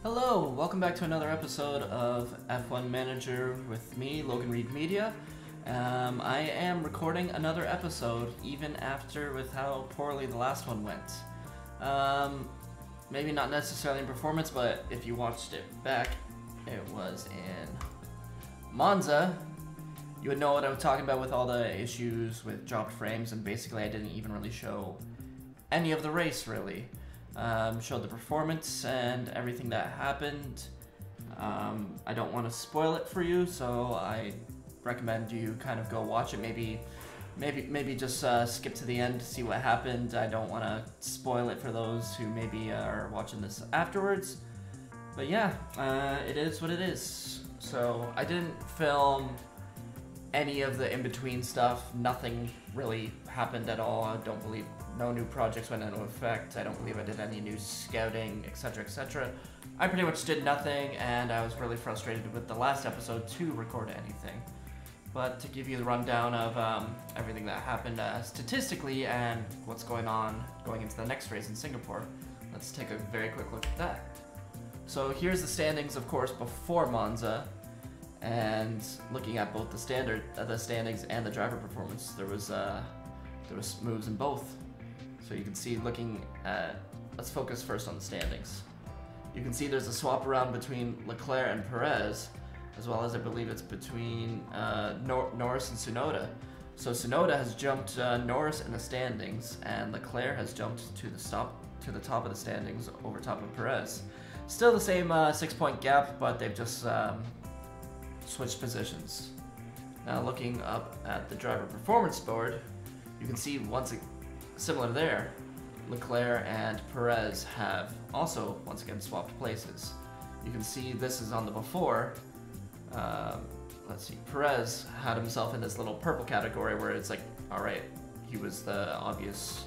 Hello, welcome back to another episode of F1 Manager with me, Logan Reed Media. I am recording another episode even after with how poorly the last one went. Maybe not necessarily in performance, but if you watched it back, it was in Monza. You would know what I was talking about with all the issues with dropped frames, and basically I didn't even really show any of the race really. Showed the performance and everything that happened. I don't want to spoil it for you, so I recommend you kind of go watch it. Maybe just skip to the end to see what happened. I don't want to spoil it for those who maybe are watching this afterwards. But yeah, it is what it is. So I didn't film any of the in-between stuff. Nothing really happened at all. I don't believe no new projects went into effect. I don't believe I did any new scouting, etc, etc. I pretty much did nothing, and I was really frustrated with the last episode to record anything. But to give you the rundown of everything that happened statistically and what's going on going into the next race in Singapore, let's take a very quick look at that. So here's the standings, of course, before Monza. And looking at both the standings and the driver performance, there was moves in both. So you can see, looking at, let's focus first on the standings. You can see there's a swap around between Leclerc and Perez, as well as I believe it's between Norris and Tsunoda. So Tsunoda has jumped Norris in the standings, and Leclerc has jumped to the top of the standings over top of Perez. Still the same 6-point gap, but they've just switched positions. Now looking up at the driver performance board, you can see similar there, Leclerc and Perez have also once again swapped places. You can see this is on the before. Let's see, Perez had himself in this little purple category where it's like, alright, he was the obvious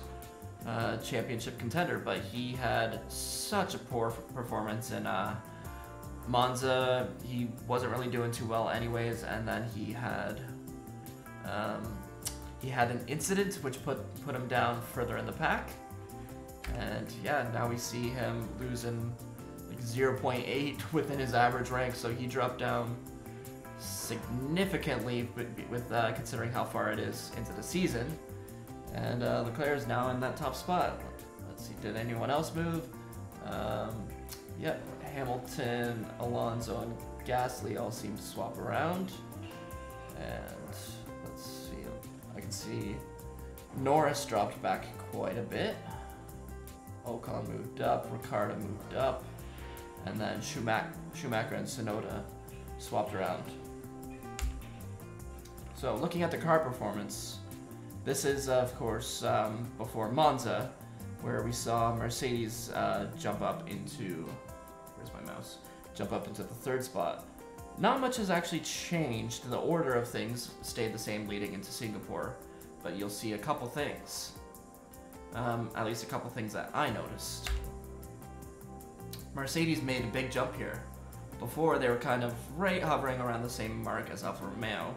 championship contender, but he had such a poor performance in Monza. He wasn't really doing too well anyways, and then he had an incident which put him down further in the pack. And yeah, now we see him losing like 0.8 within his average rank, so he dropped down significantly with considering how far it is into the season. And Leclerc is now in that top spot. Let's see, did anyone else move? Yep, Hamilton, Alonso, and Gasly all seem to swap around. And let's see, I can see Norris dropped back quite a bit. Ocon moved up, Ricciardo moved up, and then Schumacher and Tsunoda swapped around. So looking at the car performance, this is of course before Monza, where we saw Mercedes jump up into, where's my mouse? Jump up into the third spot. Not much has actually changed. The order of things stayed the same leading into Singapore, but you'll see a couple things. At least a couple things that I noticed. Mercedes made a big jump here. Before, they were kind of hovering around the same mark as Alfa Romeo,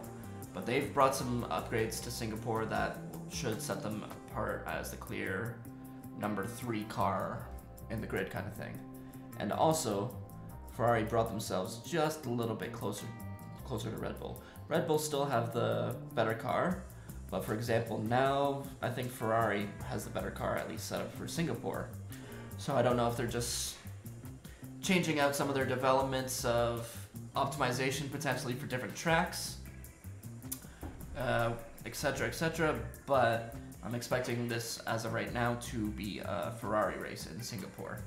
but they've brought some upgrades to Singapore that should set them apart as the clear number 3 car in the grid kind of thing. And also, Ferrari brought themselves just a little bit closer to Red Bull. Red Bull still have the better car, but for example, now I think Ferrari has the better car, at least set up for Singapore. So I don't know if they're just changing out some of their developments of optimization potentially for different tracks, etc, etc, but I'm expecting this as of right now to be a Ferrari race in Singapore.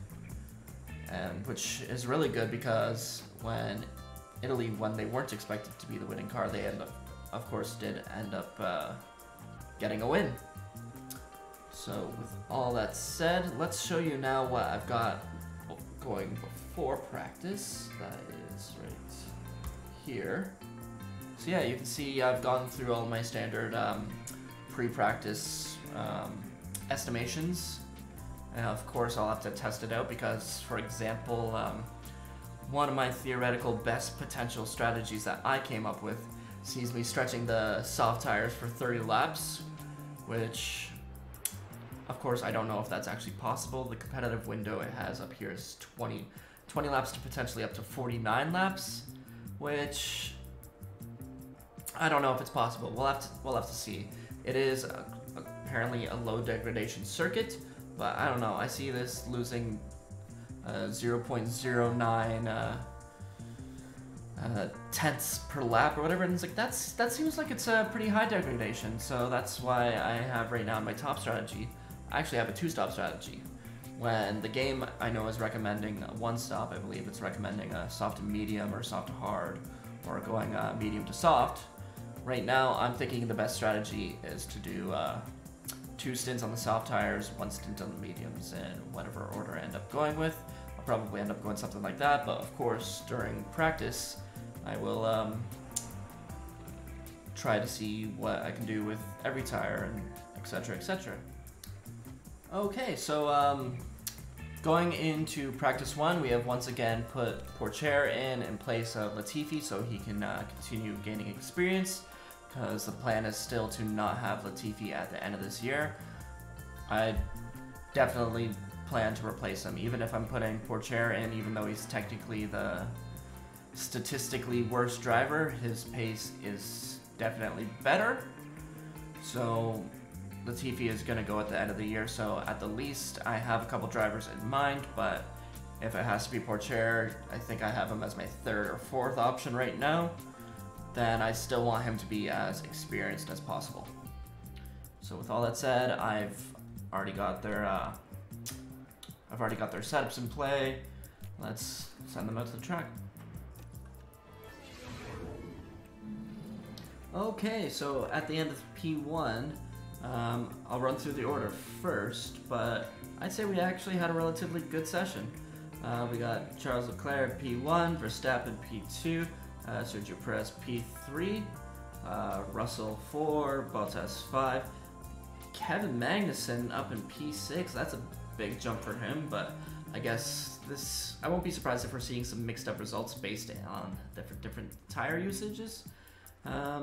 And which is really good, because when Italy, when they weren't expected to be the winning car, they of course did end up getting a win. So with all that said, let's show you now what I've got going before practice. That is right here. So yeah, you can see I've gone through all my standard pre-practice estimations. And of course I'll have to test it out because, for example, one of my theoretical best potential strategies that I came up with sees me stretching the soft tires for 30 laps, which of course I don't know if that's actually possible. The competitive window it has up here is 20 20 laps to potentially up to 49 laps, which I don't know if it's possible. We'll have to see. It is apparently a low degradation circuit, but I don't know. I see this losing 0.09 tenths per lap or whatever, and it's like that seems like it's a pretty high degradation. So that's why I have right now in my top strategy. I actually have a 2-stop strategy. When the game I know is recommending a 1-stop, I believe it's recommending a soft to medium or soft to hard, or going medium to soft. Right now, I'm thinking the best strategy is to do 2 stints on the soft tires, 1 stint on the mediums, in whatever order I end up going with. I'll probably end up going something like that, but of course, during practice, I will try to see what I can do with every tire, and etc., etc. Okay, so going into practice 1, we have once again put Pourchaire in place of Latifi so he can continue gaining experience, because the plan is still to not have Latifi at the end of this year. I definitely plan to replace him, even if I'm putting Pourchaire in, even though he's technically the statistically worst driver, his pace is definitely better. So Latifi is going to go at the end of the year, so at the least I have a couple drivers in mind, but if it has to be Pourchaire, I think I have him as my 3rd or 4th option right now, then I still want him to be as experienced as possible. So with all that said, I've already got their setups in play. Let's send them out to the track. Okay, so at the end of P1, I'll run through the order first, but I'd say we actually had a relatively good session. We got Charles Leclerc P1, Verstappen P2, Sergio Perez P3, Russell 4, Bottas 5, Kevin Magnussen up in P6. That's a big jump for him, but I guess I won't be surprised if we're seeing some mixed up results based on different tire usages.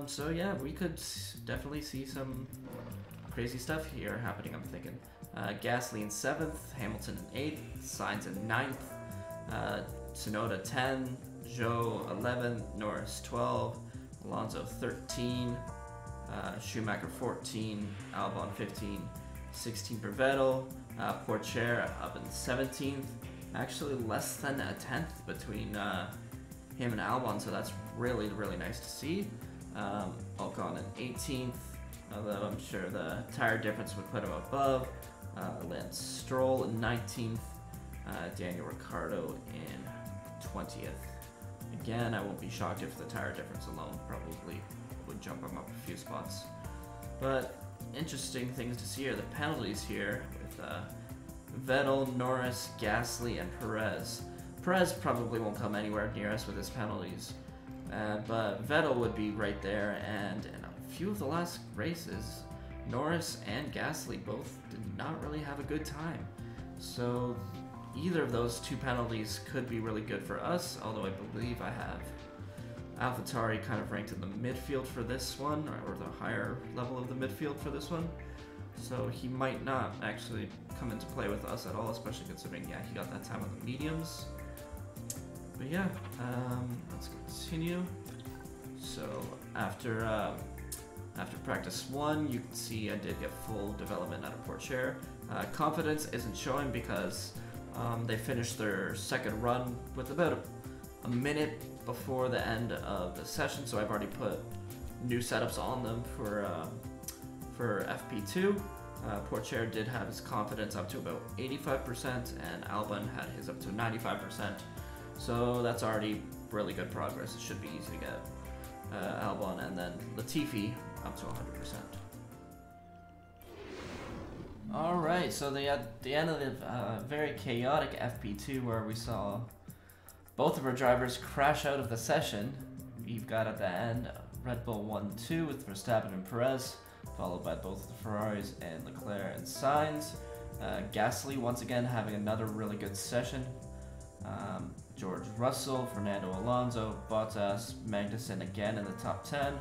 So yeah, we could definitely see some crazy stuff here happening, I'm thinking. Gasly in 7th, Hamilton in 8th, Sainz in 9th, Tsunoda 10, Zhou 11, Norris 12, Alonso 13, Schumacher 14, Albon 15, 16 for Vettel, Pourchaire up in 17th, actually less than a 10th between him and Albon, so that's really, really nice to see. Ocon in 18th, although I'm sure the tire difference would put him above. Lance Stroll in 19th, Daniel Ricciardo in 20th. Again, I won't be shocked if the tire difference alone probably would jump him up a few spots. But interesting things to see are the penalties here with Vettel, Norris, Gasly, and Perez. Perez probably won't come anywhere near us with his penalties, but Vettel would be right there, and in a few of the last races, Norris and Gasly both did not really have a good time. So either of those 2 penalties could be really good for us, although I believe I have AlphaTauri kind of ranked in the midfield for this one, or the higher level of the midfield for this one. So he might not actually come into play with us at all, especially considering, yeah, he got that time on the mediums. But yeah, let's continue. So after practice 1, you can see I did get full development out of Pourchaire. Confidence isn't showing because they finished their 2nd run with about a minute before the end of the session, so I've already put new setups on them for FP2. Pourchaire did have his confidence up to about 85%, and Albon had his up to 95%. So that's already really good progress. It should be easy to get Albon, and then Latifi up to 100%. Alright, so at the end of the very chaotic FP2 where we saw both of our drivers crash out of the session, we've got at the end Red Bull 1-2 with Verstappen and Perez, followed by both the Ferraris and Leclerc and Sainz. Gasly once again having another really good session. George Russell, Fernando Alonso, Bottas, Magnussen again in the top 10.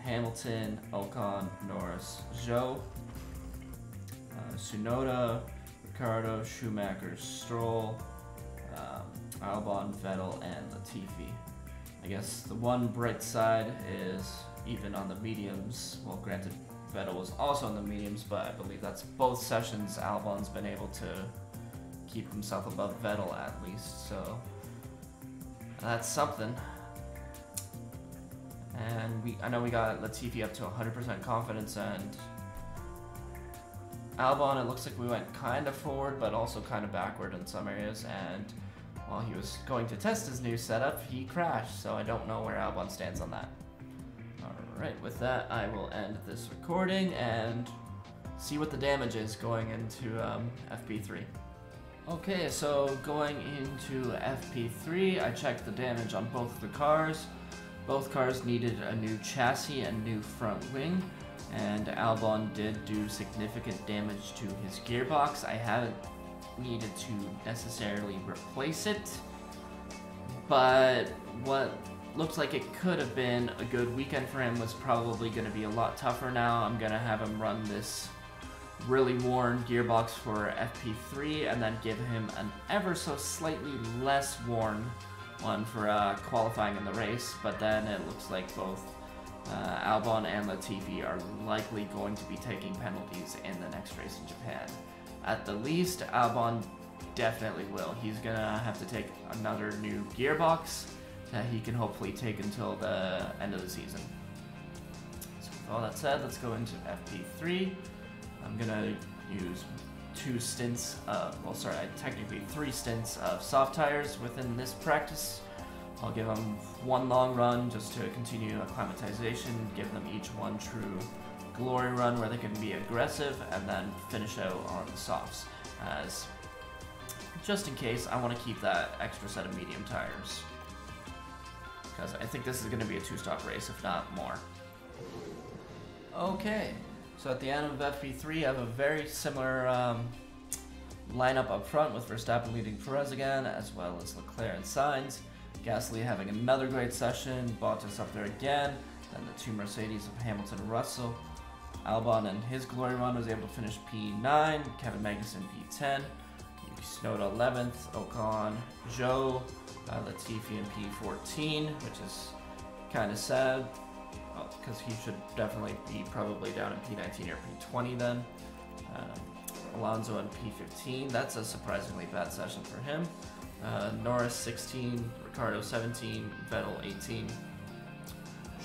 Hamilton, Ocon, Norris, Zhou, Tsunoda, Ricciardo, Schumacher, Stroll, Albon, Vettel, and Latifi. I guess the one bright side is even on the mediums. Well, granted, Vettel was also on the mediums, but I believe that's both sessions Albon's been able to keep himself above Vettel at least, so that's something. And I know we got Latifi up to 100% confidence, and Albon, it looks like we went kind of forward, but also kind of backward in some areas, and while he was going to test his new setup, he crashed, so I don't know where Albon stands on that. Alright, with that, I will end this recording and see what the damage is going into FP3. Okay, so going into FP3, I checked the damage on both of the cars. Both cars needed a new chassis and new front wing, and Albon did do significant damage to his gearbox. I haven't needed to necessarily replace it, but what looks like it could have been a good weekend for him was probably going to be a lot tougher now. I'm going to have him run this really worn gearbox for FP3 and then give him an ever so slightly less worn one for qualifying in the race, but then it looks like both Albon and Latifi are likely going to be taking penalties in the next race in Japan. At the least, Albon definitely will. He's gonna have to take another new gearbox that he can hopefully take until the end of the season. So with all that said, let's go into FP3. I'm gonna use technically 3 stints of soft tires within this practice. I'll give them one long run just to continue acclimatization, give them each one true glory run where they can be aggressive, and then finish out on the softs, as just in case I want to keep that extra set of medium tires, because I think this is going to be a 2-stop race, if not more. Okay, so at the end of FP3 I have a very similar lineup up front, with Verstappen leading Perez again, as well as Leclerc and Sainz. Gasly having another great session, Bottas up there again, then the 2 Mercedes of Hamilton and Russell. Albon and his glory run was able to finish P9, Kevin Magnussen P10, Yuki Tsunoda 11th, Ocon, Zhou, Latifi in P14, which is kind of sad, because he should definitely be probably down in P19 or P20 then. Alonso in P15, that's a surprisingly bad session for him. Norris 16, Ricciardo 17, Vettel 18,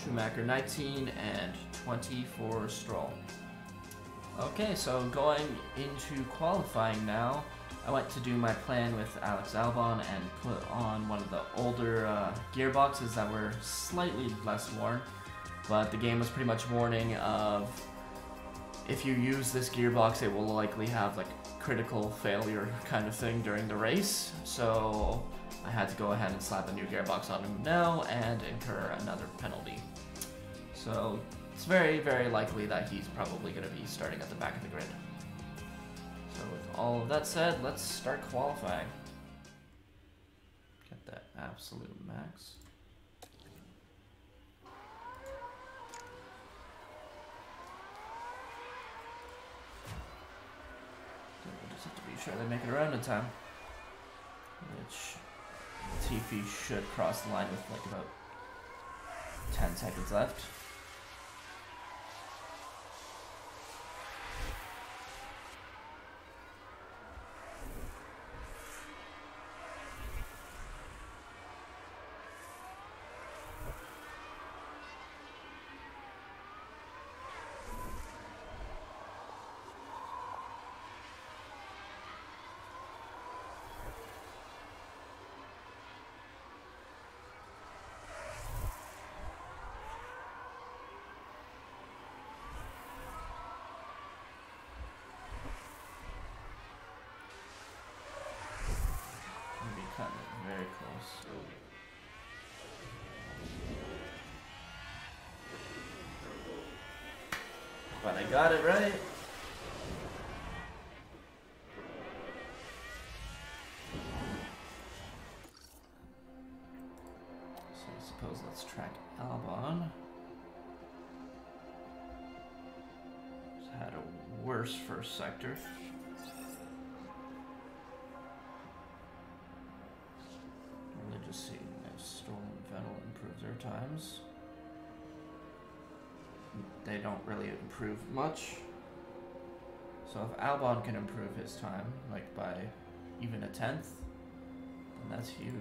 Schumacher 19, and 20 for Stroll. Okay, so going into qualifying now, I went to do my plan with Alex Albon and put on one of the older gearboxes that were slightly less worn, but the game was pretty much warning of, if you use this gearbox, it will likely have like critical failure kind of thing during the race, so I had to go ahead and slap a new gearbox on him now and incur another penalty. So it's very, very likely that he's probably going to be starting at the back of the grid. So with all of that said, let's start qualifying. Get that absolute max. We'll just have to be sure they make it around in time. Which Latifi should cross the line with like about 10 seconds left. Very close. But I got it right. So I suppose let's track Albon. Just had a worse first sector. see if Stroll and Vettel improve their times. They don't really improve much. So if Albon can improve his time, like by even a 10th, then that's huge.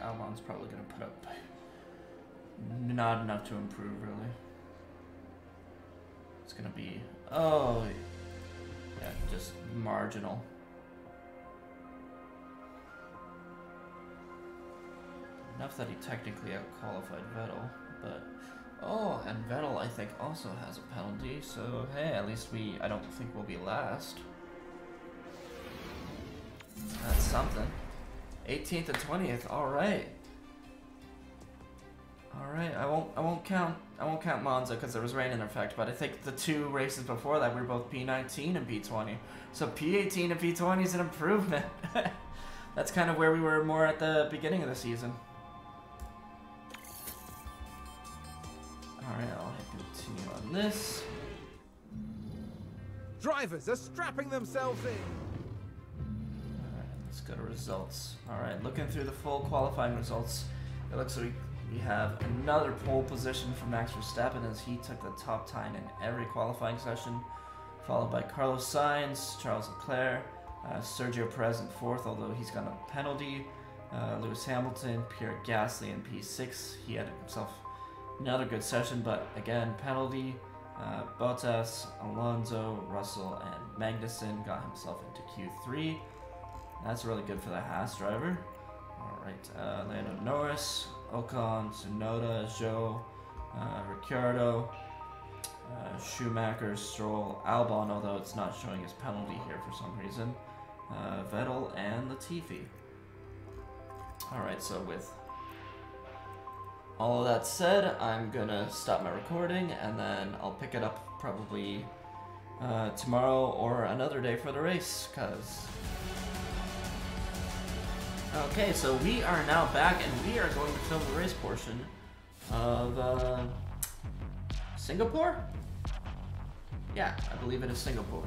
Albon's probably going to put up not enough to improve, really. It's going to be, oh, yeah, just marginal. Enough that he technically out-qualified Vettel, but, oh, and Vettel, I think, also has a penalty, so, hey, at least I don't think we'll be last. That's something. 18th and 20th. All right. All right. I won't count Monza because there was rain in effect. But I think the 2 races before that we were both P19 and P20. So P18 and P20 is an improvement. That's kind of where we were more at the beginning of the season. All right. I'll hit continue on this. Drivers are strapping themselves in. Let's go to results. Alright, looking through the full qualifying results, it looks like we have another pole position for Max Verstappen as he took the top time in every qualifying session, followed by Carlos Sainz, Charles Leclerc, Sergio Perez in 4th, although he's got a penalty, Lewis Hamilton, Pierre Gasly in P6. He had himself another good session, but again, penalty. Bottas, Alonso, Russell, and Magnussen got himself into Q3. That's really good for the Haas driver. Alright, Lando Norris, Ocon, Tsunoda, Zhou, Ricciardo, Schumacher, Stroll, Albon, although it's not showing his penalty here for some reason, Vettel, and Latifi. Alright, so with all of that said, I'm gonna stop my recording and then I'll pick it up probably tomorrow or another day for the race, because... Okay, so we are now back, and we are going to film the race portion of Singapore? Yeah, I believe it is Singapore.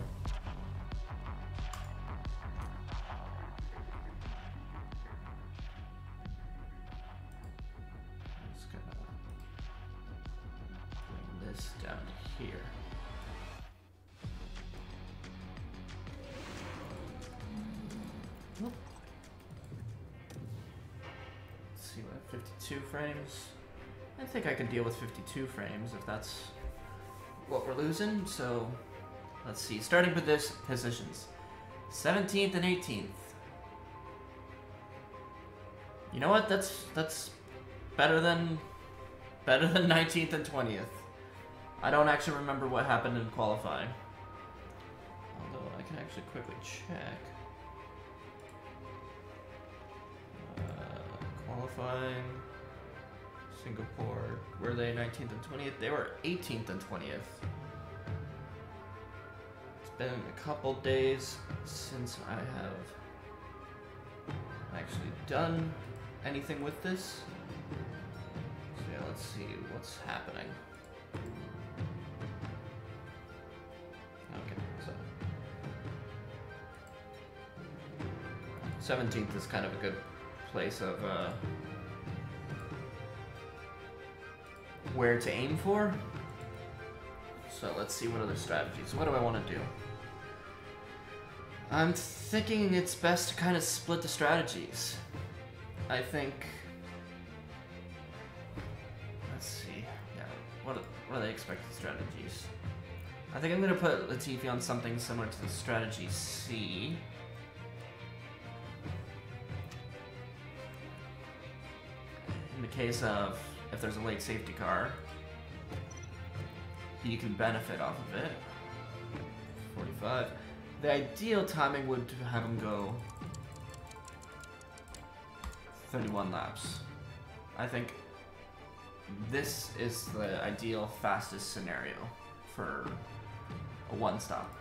Just gonna bring this down here. Whoop. 52 frames. I think I can deal with 52 frames if that's what we're losing. So let's see. Starting with this positions, 17th and 18th. You know what? That's better than 19th and 20th. I don't actually remember what happened in qualifying. Although I can actually quickly check. Qualifying, Singapore, were they 19th and 20th? They were 18th and 20th. It's been a couple days since I have actually done anything with this. So yeah, let's see what's happening. Okay, so 17th is kind of a good place of where to aim for. So let's see what other strategies. What do I want to do? I'm thinking it's best to kind of split the strategies. I think. Let's see. Yeah. What are the expected strategies? I think I'm gonna put Latifi on something similar to the strategy C. In the case of if there's a late safety car, he can benefit off of it. 45. The ideal timing would have him go 31 laps. I think this is the ideal fastest scenario for a one-stop.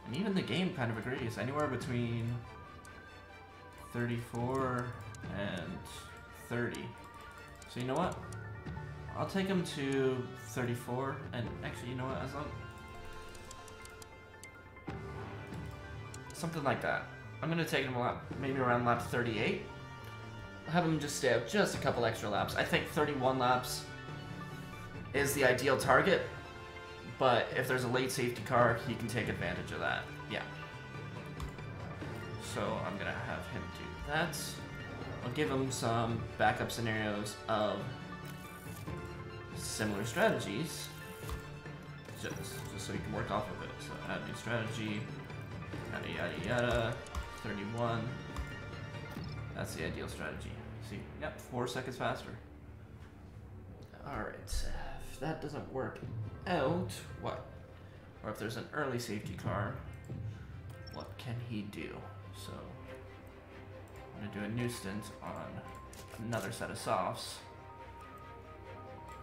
And even the game kind of agrees. Anywhere between 34 and 30. So you know what? I'll take him to 34, and actually, you know what? As long something like that. I'm gonna take him a lap, maybe around lap 38. Have him just stay out just a couple extra laps. I think 31 laps is the ideal target, but if there's a late safety car, he can take advantage of that. Yeah. So I'm gonna have him do that. I'll give him some backup scenarios of similar strategies, just so he can work off of it. So add new strategy, yada yada yada, 31. That's the ideal strategy. See, yep, 4 seconds faster. Alright, if that doesn't work out, what? Or if there's an early safety car, what can he do? So, I'm gonna do a new stint on another set of softs.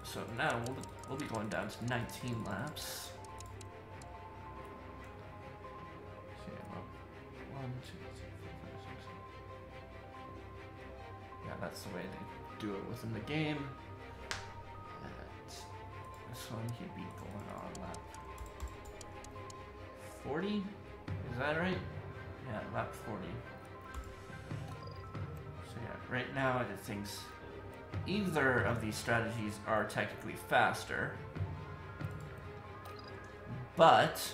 So now we'll be going down to 19 laps. See, well, 1, 2, 3, 4, 5, 6. Yeah, that's the way they do it within the game. And this one he'd be going on lap 40? Is that right? Yeah, lap 40. So yeah, right now it thinks either of these strategies are technically faster, but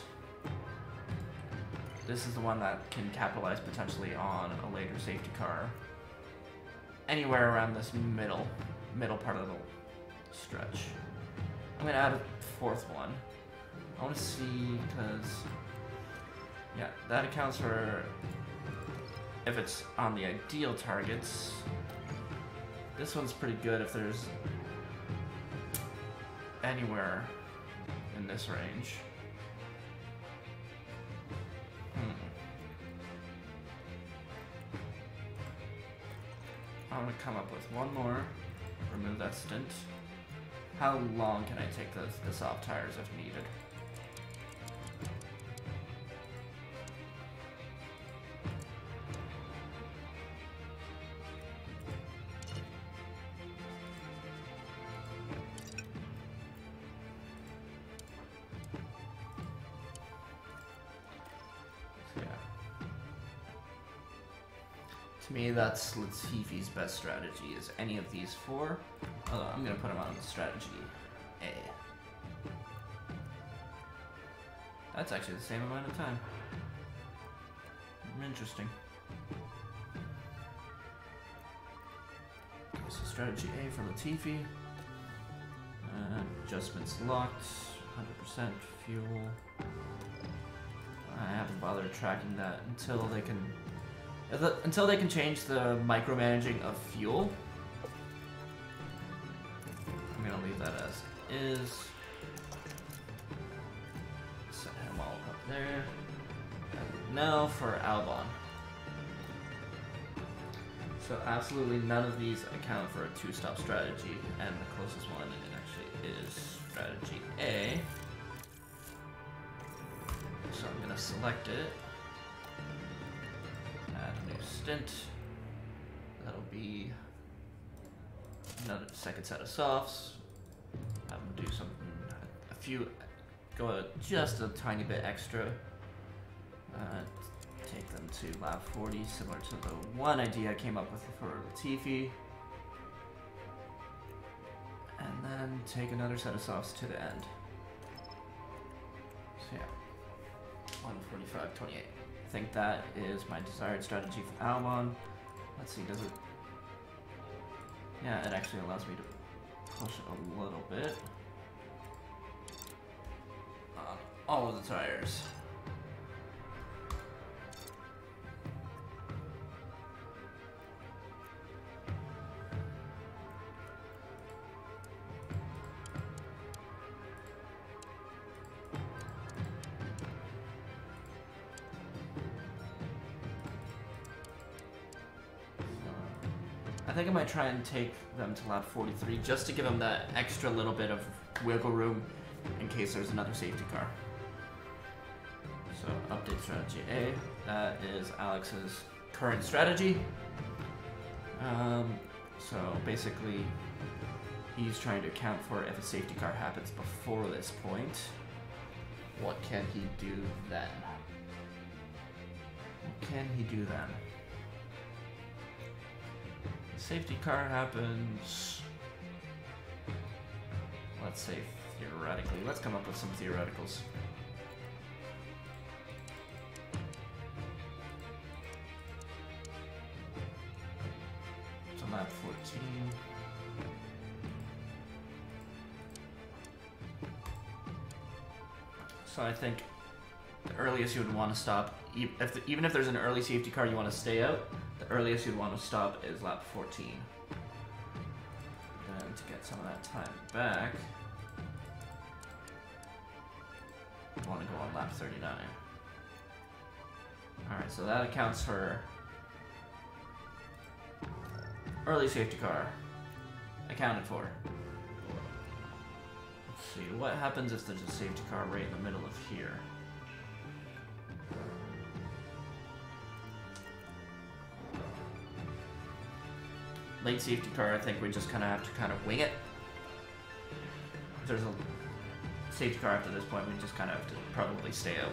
this is the one that can capitalize potentially on a later safety car anywhere around this middle part of the stretch. I'm gonna add a 4th one. I want to see, because yeah, that accounts for if it's on the ideal targets. This one's pretty good if there's anywhere in this range. I'm gonna come up with one more, remove that stint. How long can I take the soft tires if needed? To me, that's Latifi's best strategy, is any of these 4. Although I'm going to put him on strategy A. That's actually the same amount of time. Interesting. Okay, so strategy A for Latifi. Adjustments locked, 100% fuel. I haven't bothered tracking that until they can change the micromanaging of fuel. I'm gonna leave that as is. Set him all up there. And now for Albon. So absolutely none of these account for a 2-stop strategy, and the closest one actually is strategy A. So I'm gonna select it. Add a new stint. That'll be another second set of softs. Have them do something, go just a tiny bit extra. Take them to lap 40, similar to the one idea I came up with for Latifi. And then take another set of softs to the end. So yeah, 1:45:28. I think that is my desired strategy for Albon. Let's see, does it? Yeah, it actually allows me to push it a little bit on all of the tires. think I might try and take them to lap 43 just to give them that extra little bit of wiggle room in case there's another safety car. So, update strategy A. That is Alex's current strategy. So, basically, he's trying to account for if a safety car happens before this point. What can he do then? What can he do then? Safety car happens. Let's say theoretically. Let's come up with some theoreticals. So lap 14. So I think the earliest you would want to stop, even if there's an early safety car you want to stay out, the earliest you'd want to stop is lap 14. Then to get some of that time back, you want to go on lap 39. Alright, so that accounts for early safety car accounted for. Let's see, what happens if there's a safety car right in the middle of here? Late safety car, I think we just kind of have to kind of wing it. If there's a safety car after this point, we just kind of have to probably stay out.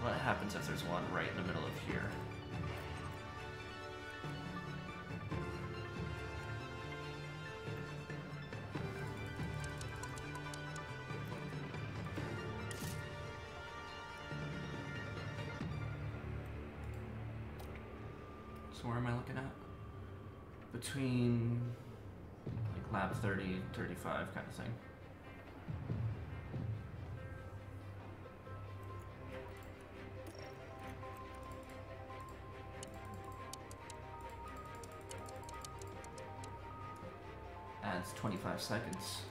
What happens if there's one right in the middle of here? So where am I looking at? Between like lap 30, 35 kind of thing. Adds 25 seconds.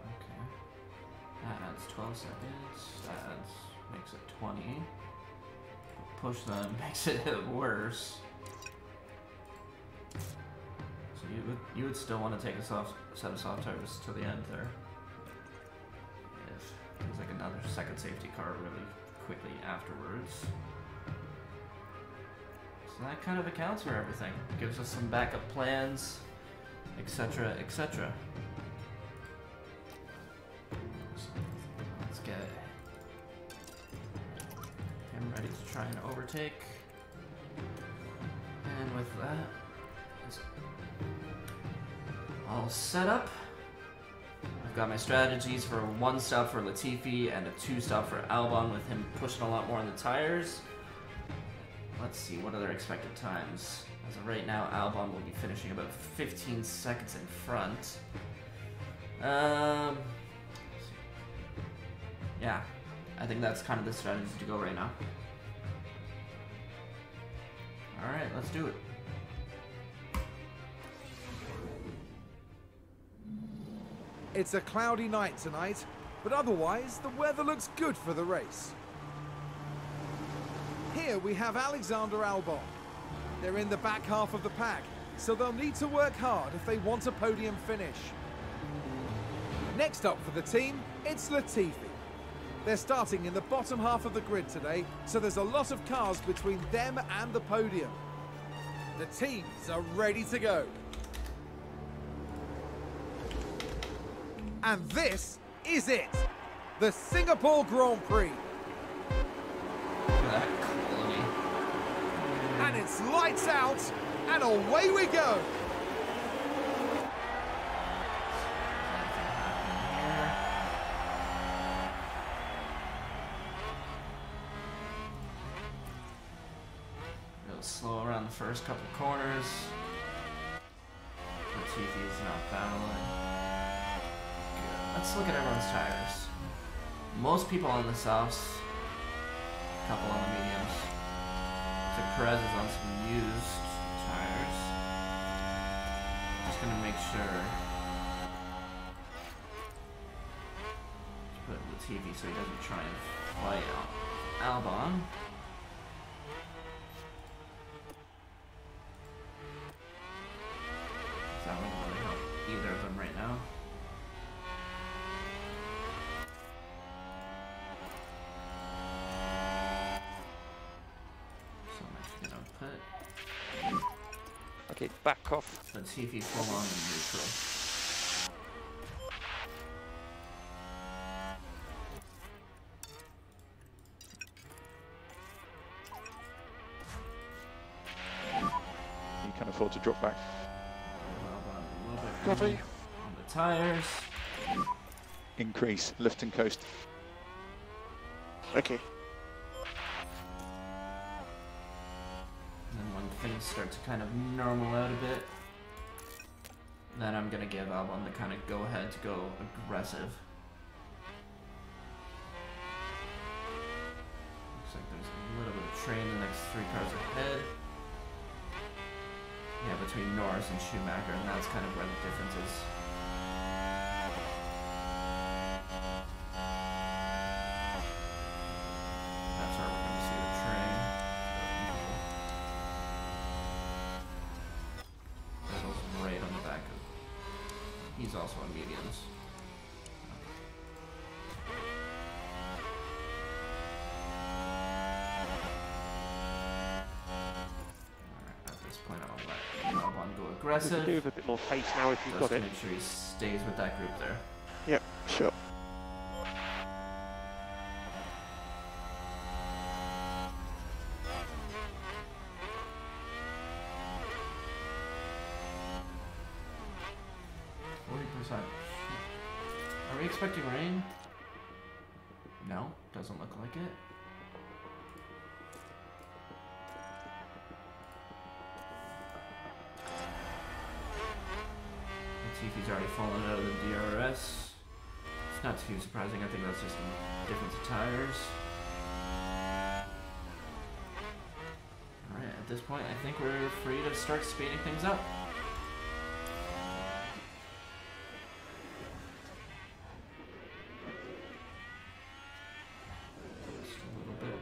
Okay. That adds 12 seconds. That adds makes it 20. Push them makes it worse. So you would still want to take a set of soft tires to the end there. If there's like another second safety car really quickly afterwards. So that kind of accounts for everything. Gives us some backup plans, etc., etc. So let's get him ready to try and overtake. And with that, it's all set up. I've got my strategies for 1 stop for Latifi and a 2 stop for Albon, with him pushing a lot more on the tires. Let's see, what are their expected times? As of right now, Albon will be finishing about 15 seconds in front. Yeah, I think that's kind of the strategy to go right now. Alright, let's do it. It's a cloudy night tonight, but otherwise the weather looks good for the race. Here we have Alexander Albon. They're in the back half of the pack, so they'll need to work hard if they want a podium finish. Next up for the team, it's Latifi. They're starting in the bottom half of the grid today, so there's a lot of cars between them and the podium. The teams are ready to go. And this is it, the Singapore Grand Prix. Look at that quality. And it's lights out, and away we go. Real slow around the first couple corners. Latifi's not battling. Let's look at everyone's tires. Most people on the softs, a couple on the mediums. So Perez is on some used tires. Just gonna make sure to put Latifi so he doesn't try and fight Albon. That wouldn't really help either of them right now. So much gonna put. Okay, back off. Latifi full on in neutral. You can afford to drop back. Copy. On the tires. Increase, lift and coast. Okay. And then when things start to kind of normal out a bit, then I'm gonna give Albon the kind of go ahead to go aggressive. Looks like there's a little bit of train the next 3 cars ahead. Yeah, between Norris and Schumacher, and that's kind of where the difference is. That's where we're going to see the train. Vettel's right on the back of. He's also on mediums. Aggressive. We can do with a bit more pace now if you've got it. Make sure he stays with that group there. Yep, sure. Are we expecting rain? No, doesn't look like it. Latifi's already fallen out of the DRS. It's not too surprising. I think that's just a difference of tires. Alright, at this point, I think we're free to start speeding things up. Just a little bit.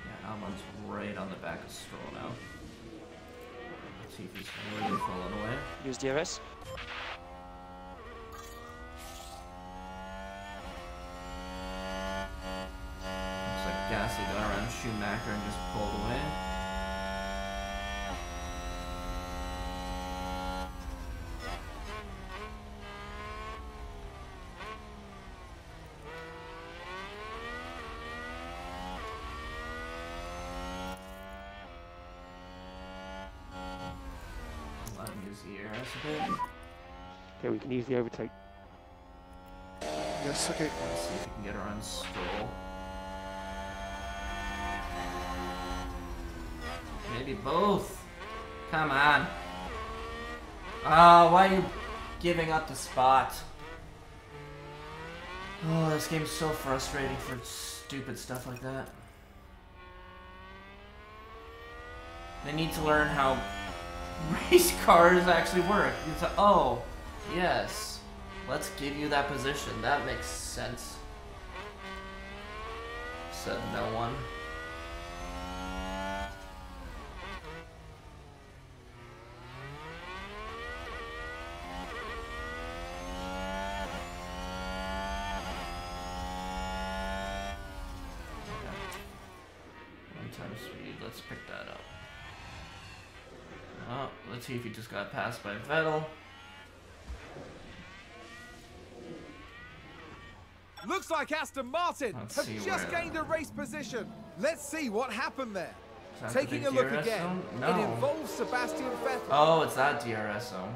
Yeah, Albon's right on the back of Stroll now. See if he's really falling away. Use DRS. Looks like Gasly got around Schumacher and just pulled away. The ERS a bit. Okay, we can use the overtake. Yes, okay. Let's see if we can get her on Stroll. Maybe both. Come on. Why are you giving up the spot? Oh, this game's so frustrating for stupid stuff like that. They need to learn how race cars actually work. It's like, oh, yes. Let's give you that position. That makes sense. Said no one. One time speed. Let's pick that up. Oh, Latifi just got passed by Vettel. Looks like Aston Martin Let's have see just where- gained a race position. Let's see what happened there. Is that the Taking big a look DRS again, zone? it No. involves Sebastian Vettel. Oh, it's that DRS zone.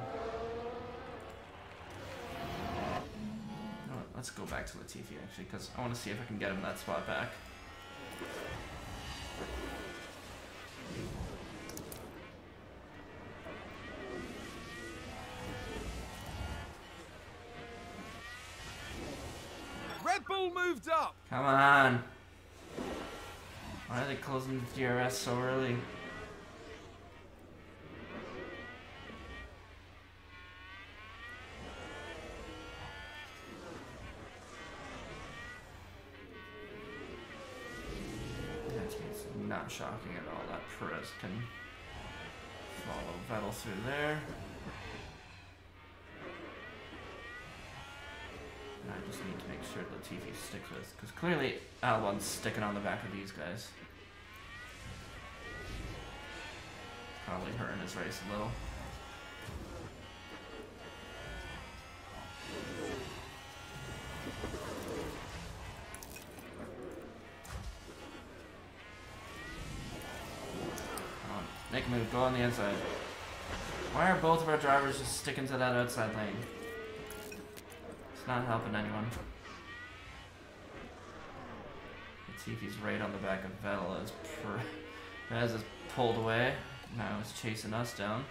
Let's go back to Latifi actually, because I want to see if I can get him that spot back. Red Bull moved up. Come on. Why are they closing the DRS so early? not shocking at all that Perez can follow Vettel through there. And I just need to make sure Latifi sticks with, because clearly Albon's sticking on the back of these guys. Probably hurting his race a little. Come on, make a move, go on the inside. Why are both of our drivers just sticking to that outside lane? It's not helping anyone. Latifi's right on the back of Vettel as is pulled away. Now he's chasing us down.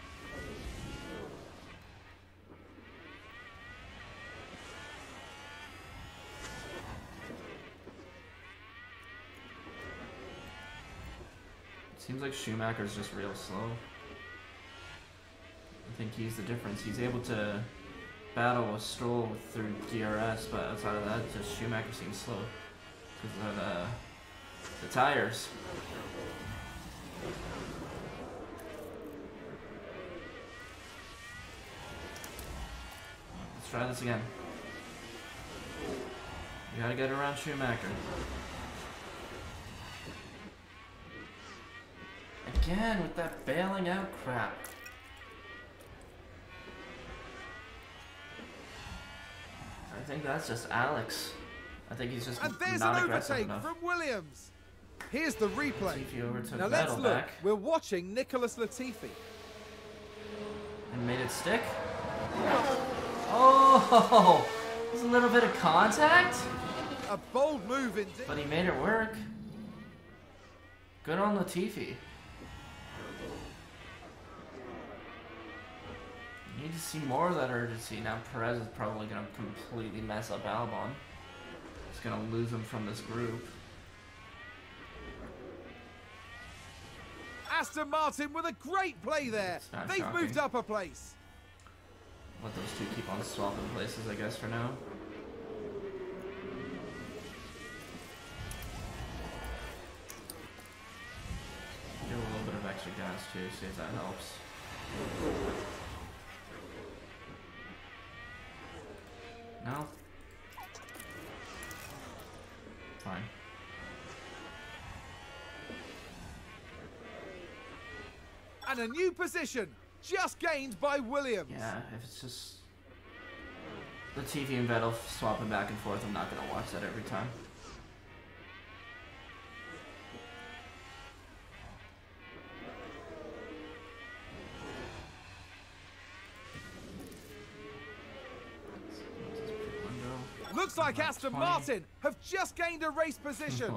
It seems like Schumacher's just real slow. I think he's the difference. He's able to battle with Stroll through DRS, but outside of that, just Schumacher seems slow because of the tires. Let's try this again. You gotta get around Schumacher. Again with that bailing out crap. I think that's just Alex. I think he's just And there's not an aggressive overtake enough. from Williams. Here's the replay. Latifi overtook Now let's Vettel look. back We're watching Nicholas Latifi. and made it stick. Oh, there's a little bit of contact, A bold move indeed. but he made it work. Good on Latifi. You need to see more of that urgency. Now Perez is probably going to completely mess up Albon. He's going to lose him from this group. Aston Martin with a great play there. not They've shocking. moved up a place. Let those two keep on swapping places, I guess, for now. Give a little bit of extra gas too, see if that helps. No? Fine. And a new position, just gained by Williams. Yeah, if it's just Latifi and Vettel swapping back and forth, I'm not going to watch that every time. Looks like About Aston 20. Martin have just gained a race position.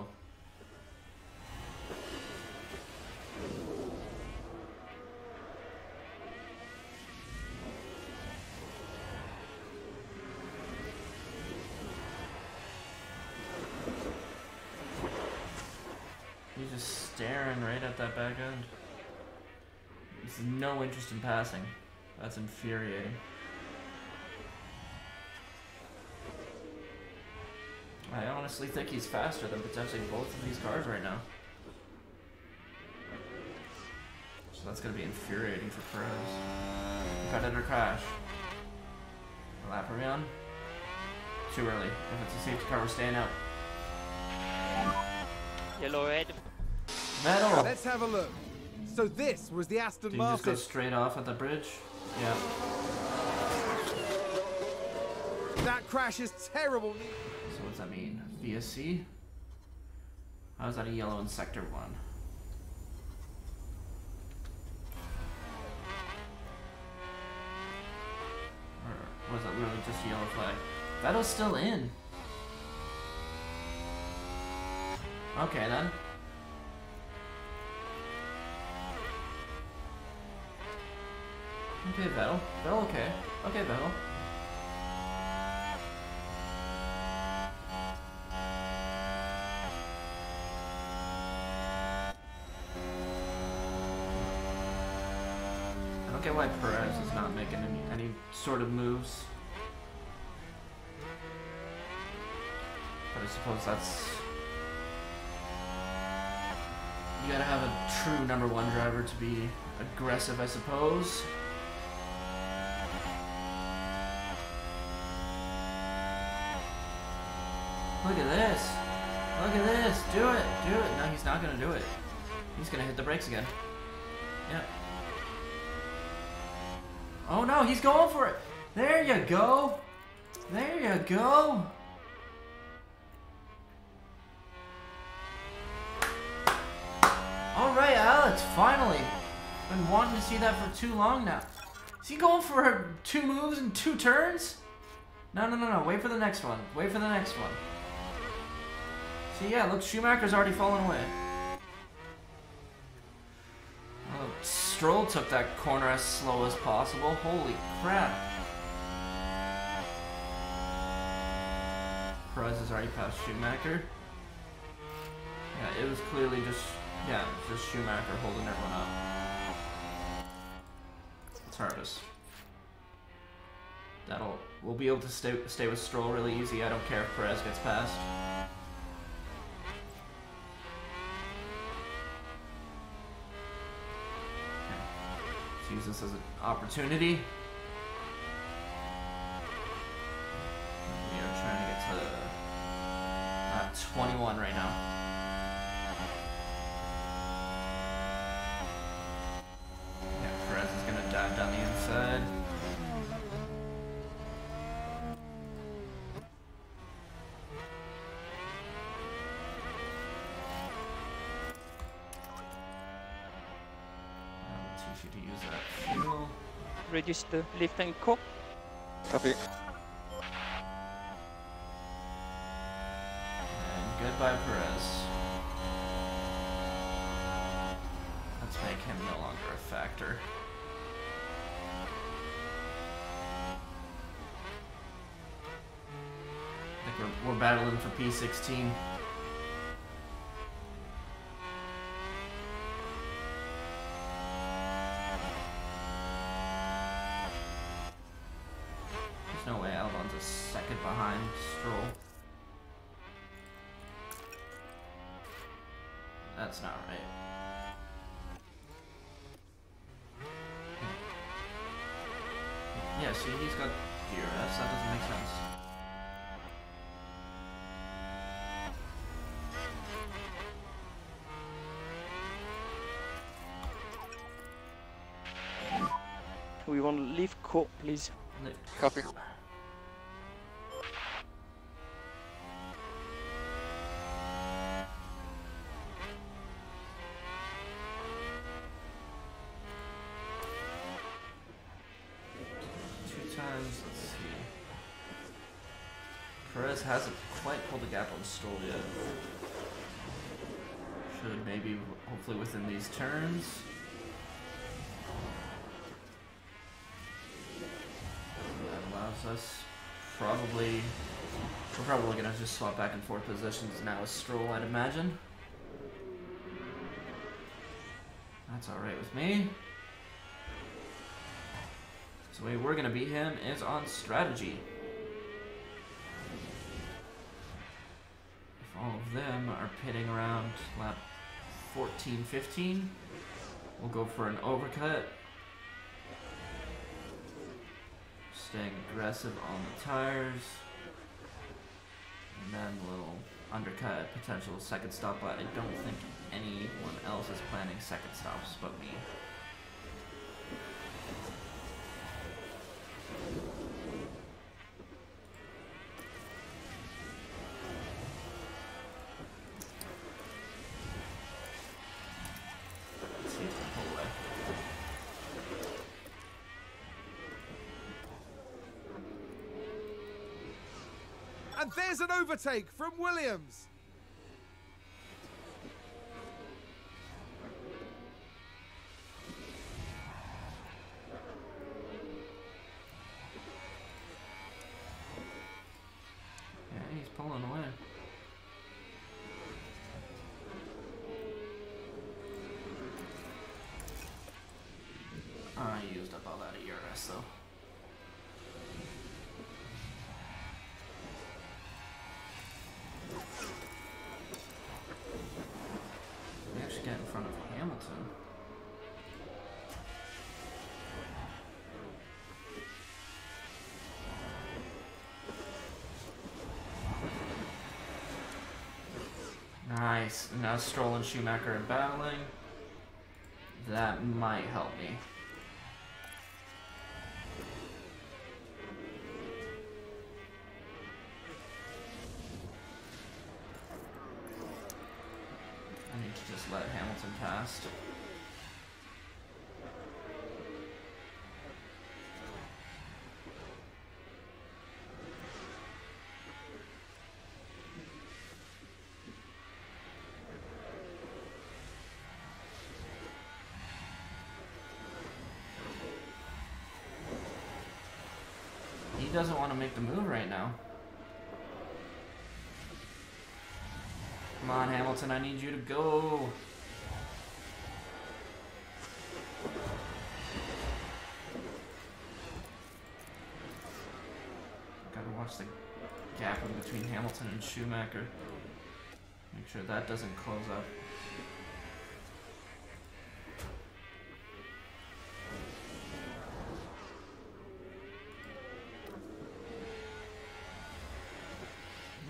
He's just staring right at that back end. He's no interest in passing. That's infuriating. I honestly think he's faster than potentially both of these cars right now. So that's going to be infuriating for Perez. Competitor crash. Lap are we on? Too early. If it's a safety car, we're staying out. Yellow red. Vettel! Let's have a look. So this was the Aston Did you just go Martin. straight off at the bridge? Yeah. That crash is terrible. So what does that mean? VSC? How is that a yellow in sector 1? Or was it really just a yellow flag? Vettel's still in. Okay then. Okay, Vettel. Vettel, okay. Okay, Vettel. I don't get why Perez is not making any sort of moves. But I suppose that's... You gotta have a true #1 driver to be aggressive, I suppose. Look at this. Look at this. Do it. Do it. No, he's not gonna do it. He's gonna hit the brakes again. Yep. Oh no, he's going for it. There you go. There you go. Alright, Alex, finally. Been wanting to see that for too long now. Is he going for 2 moves and 2 turns? No, no, no, no. Wait for the next one. Wait for the next one. See, yeah, look, Schumacher's already fallen away. Oh, Stroll took that corner as slow as possible. Holy crap. Perez has already passed Schumacher. Yeah, it was clearly just Schumacher holding everyone up. It's hardest. We'll be able to stay with Stroll really easy. I don't care if Perez gets passed. Okay. Let's use this as an opportunity. We are trying to get to 21 right now. Dive down the inside. I'll teach you to use that fuel. Register lift and cop. Copy. And goodbye, Perez. Let's make him no longer a factor. We're battling for P16. There's no way Albon's a second behind Stroll. That's not right. Yeah, see, he's got DRS. That doesn't make sense. We want to leave cop, please. Copy. 2 times, let's see. Perez hasn't quite pulled the gap on Stroll yet. Should maybe, hopefully within these turns. Us probably, we're probably gonna just swap back and forth positions now with Stroll, I'd imagine. That's alright with me. So the way we're gonna beat him is on strategy. If all of them are pitting around lap 14, 15, we'll go for an overcut. Staying aggressive on the tires, and then a little undercut, potential second stop, but I don't think anyone else is planning second stops but me. Let's see if we pull away. And there's an overtake from Williams. Yeah, he's pulling away. I used up all that ERS though. We actually get in front Nice. Now Stroll and Schumacher are battling. That might help me. I need to just let Hamilton past. He doesn't want to make the move right now. Come on, Hamilton, I need you to go. Gotta watch the gap in between Hamilton and Schumacher. Make sure that doesn't close up.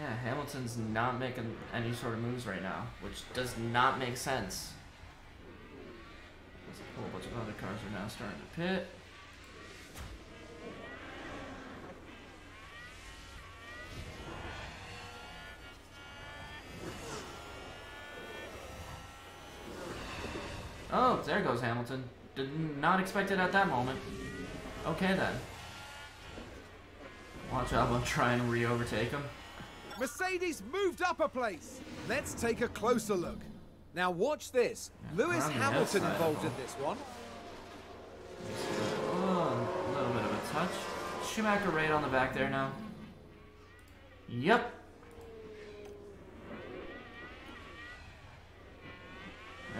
Yeah, Hamilton's not making any sort of moves right now, which does not make sense. A whole bunch of other cars are now starting to pit. Oh, there goes Hamilton. Did not expect it at that moment. Okay then. Watch out, I'm trying to re-overtake him. Mercedes moved up a place. Let's take a closer look. Now watch this. Yeah, Lewis on the Hamilton outside, involved in this one. Oh, a little bit of a touch. Schumacher right on the back there now. Yep.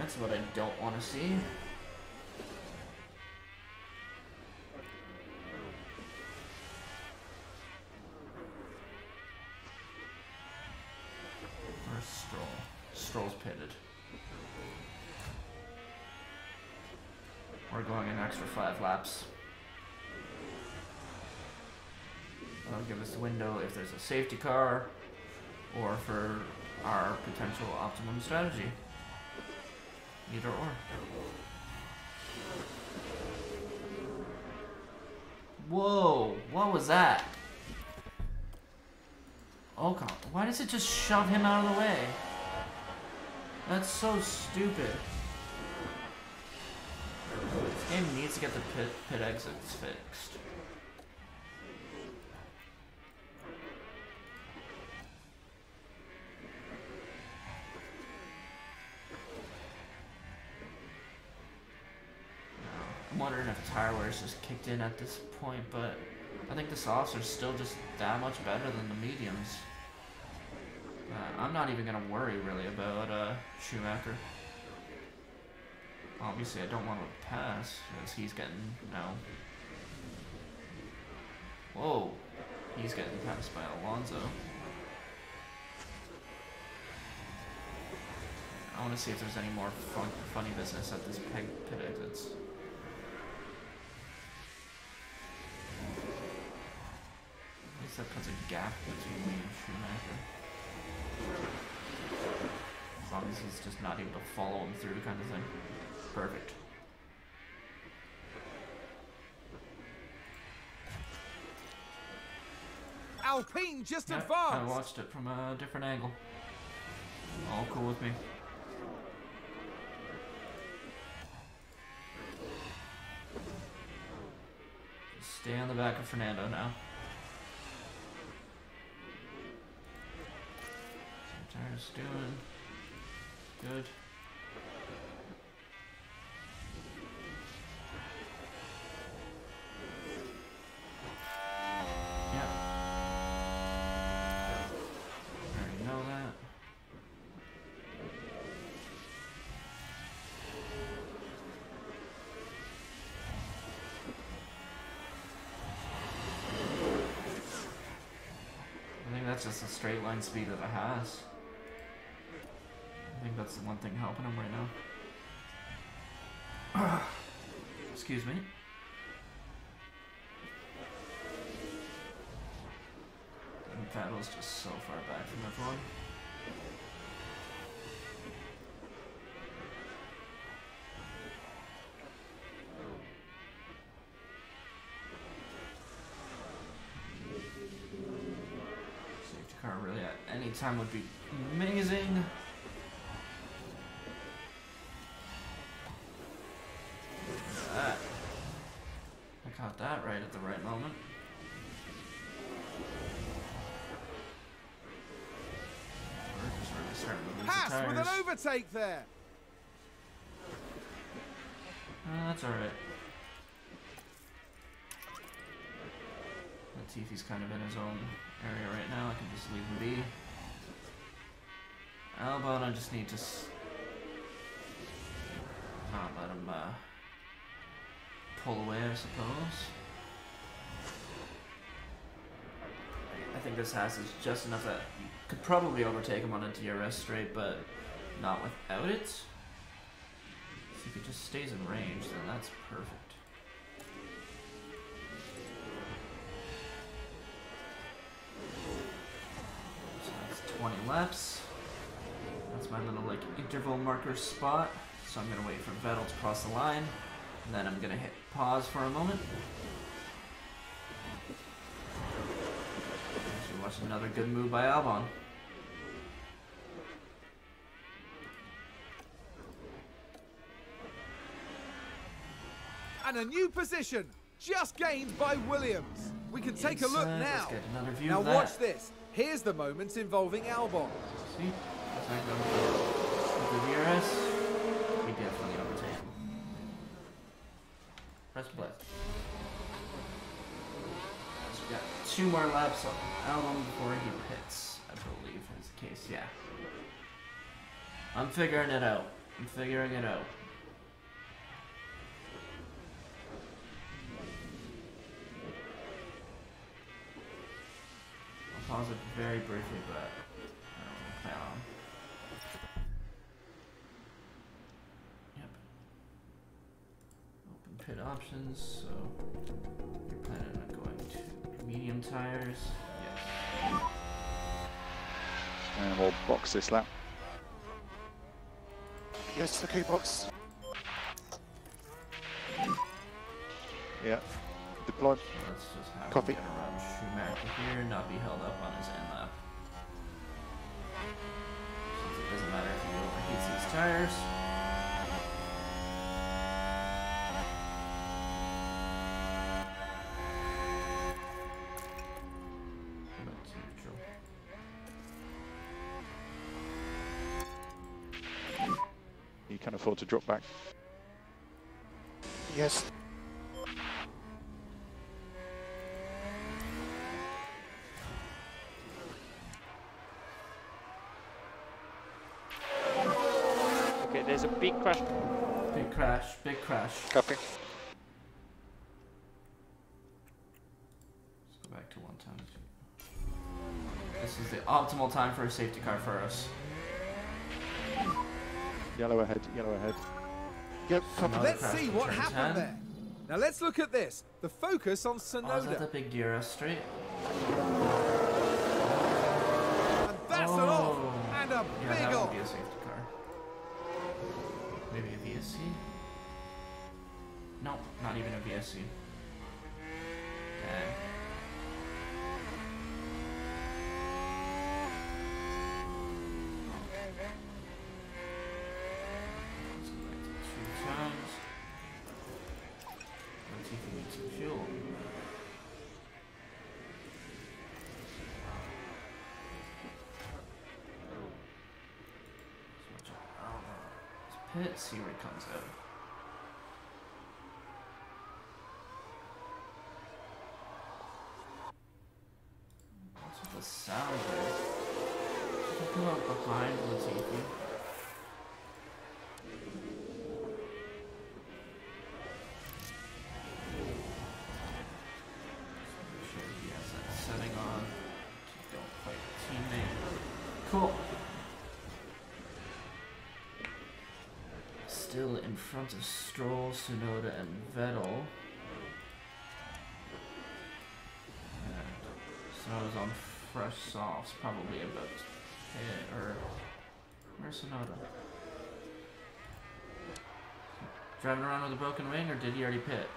That's what I don't want to see. Where's Stroll? Stroll's pitted. We're going an extra 5 laps. That'll give us the window if there's a safety car or for our potential optimum strategy. Either or. Whoa, what was that? Oh god, why does it just shove him out of the way? That's so stupid. This game needs to get the pit exits fixed. I'm wondering if tire wear's just kicked in at this point, but I think the softs are still just that much better than the mediums. I'm not even gonna worry really about Schumacher. Obviously, I don't want to pass because he's getting Whoa, he's getting passed by Alonso. I want to see if there's any more funny business at this pit exits. At least that puts a gap between me and Schumacher. As long as he's just not able to follow him through kind of thing. Perfect. Alpine just Yep, advanced. I watched it from a different angle. All cool with me. Just stay on the back of Fernando now. Tires doing good. Yeah. I already know that. I think that's just a straight line speed of a Haas. I think that's the one thing helping him right now. Excuse me. And Vettel's just so far back from everyone. car really at any time would be amazing. That. I caught that right at the right moment. We're just really starting to lose the Haas with an tires. overtake there. That's alright. Latifi's kind of in his own area right now. I can just leave him be. Albon, I just need to not let him pull away, I suppose. I think this Haas is just enough that you could probably overtake him on a DRS straight, but not without it. If he just stays in range, then that's perfect. So that's 20 laps. That's my little like interval marker spot. So I'm gonna wait for Vettel to cross the line, and then I'm gonna hit pause for a moment. Actually, watch another good move by Albon. And a new position, just gained by Williams. We can take a look Let's now. get another view Now of that. watch this. Here's the moment involving Albon. See? That's not going for the DRS. We definitely overtake him. Press play. So we got 2 more laps on Albon before he pits, I believe is the case. Yeah. I'm figuring it out. I'm figuring it out. Pause it very briefly, but I don't really plan on. Yep. Open pit options, so you're planning on going to medium tires. Yes. And we'll box this lap. Yes, okay, box. Yeah. Deploy. So let's just have Copy. him get around Schumacher here, not be held up on his end lap. Since it doesn't matter if he overheats these tires. Back to neutral. You can afford to drop back. Yes. Okay, there's a big crash. Big crash, big crash. Copy. Let's go back to 1 times. This is the optimal time for a safety car for us. Yellow ahead, yellow ahead. Yep, copy. Another Let's crash see in what turn happened 10. there. Now let's look at this. The focus on Oh, is that the Sonoda. big DRS straight? And that's an off. And a Yeah, big that off. would be a safety car. Maybe a VSC? No, not even a VSC. Dang. Let's go back to 2 times. Let's see if we need some fuel. Let's watch out. Let's pit, see where it comes out. What's with the sound there? Should I come out behind Latifi? Make sure he has that setting on. Don't fight your teammate. Cool. Still in front of Stroll, Tsunoda, and Vettel. And Tsunoda's on fresh softs, probably about to hit, or where's Tsunoda? Driving around with a broken wing, or did he already pit?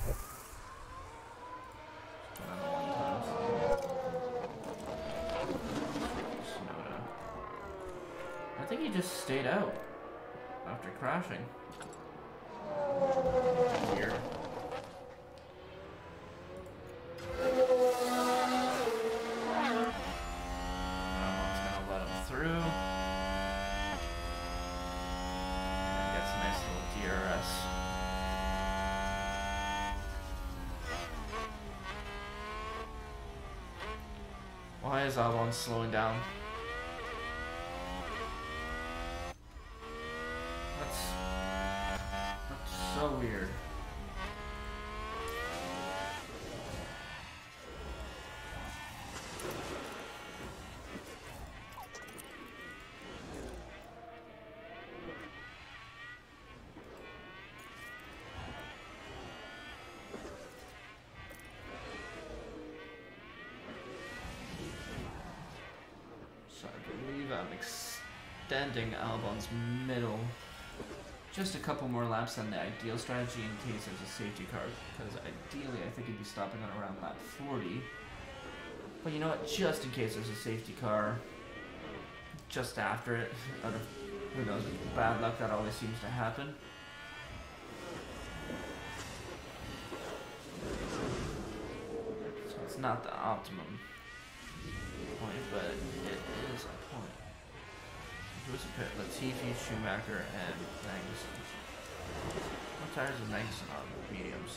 Just going on the 1 time. think he just stayed out after crashing. Weird. Albon's gonna let him through. And gets a nice little DRS. Why is Albon slowing down? That's so weird. So I believe I'm extending Albon's middle just a couple more laps than the ideal strategy in case there's a safety car, because ideally I think he'd be stopping on around lap 40. But you know what, just in case there's a safety car just after it, out of, who knows, bad luck, that always seems to happen. So it's not the optimum point, but it is a point. Who's a pit? Latifi, Schumacher, and Magnussen. What tires is Magnussen on? Mediums.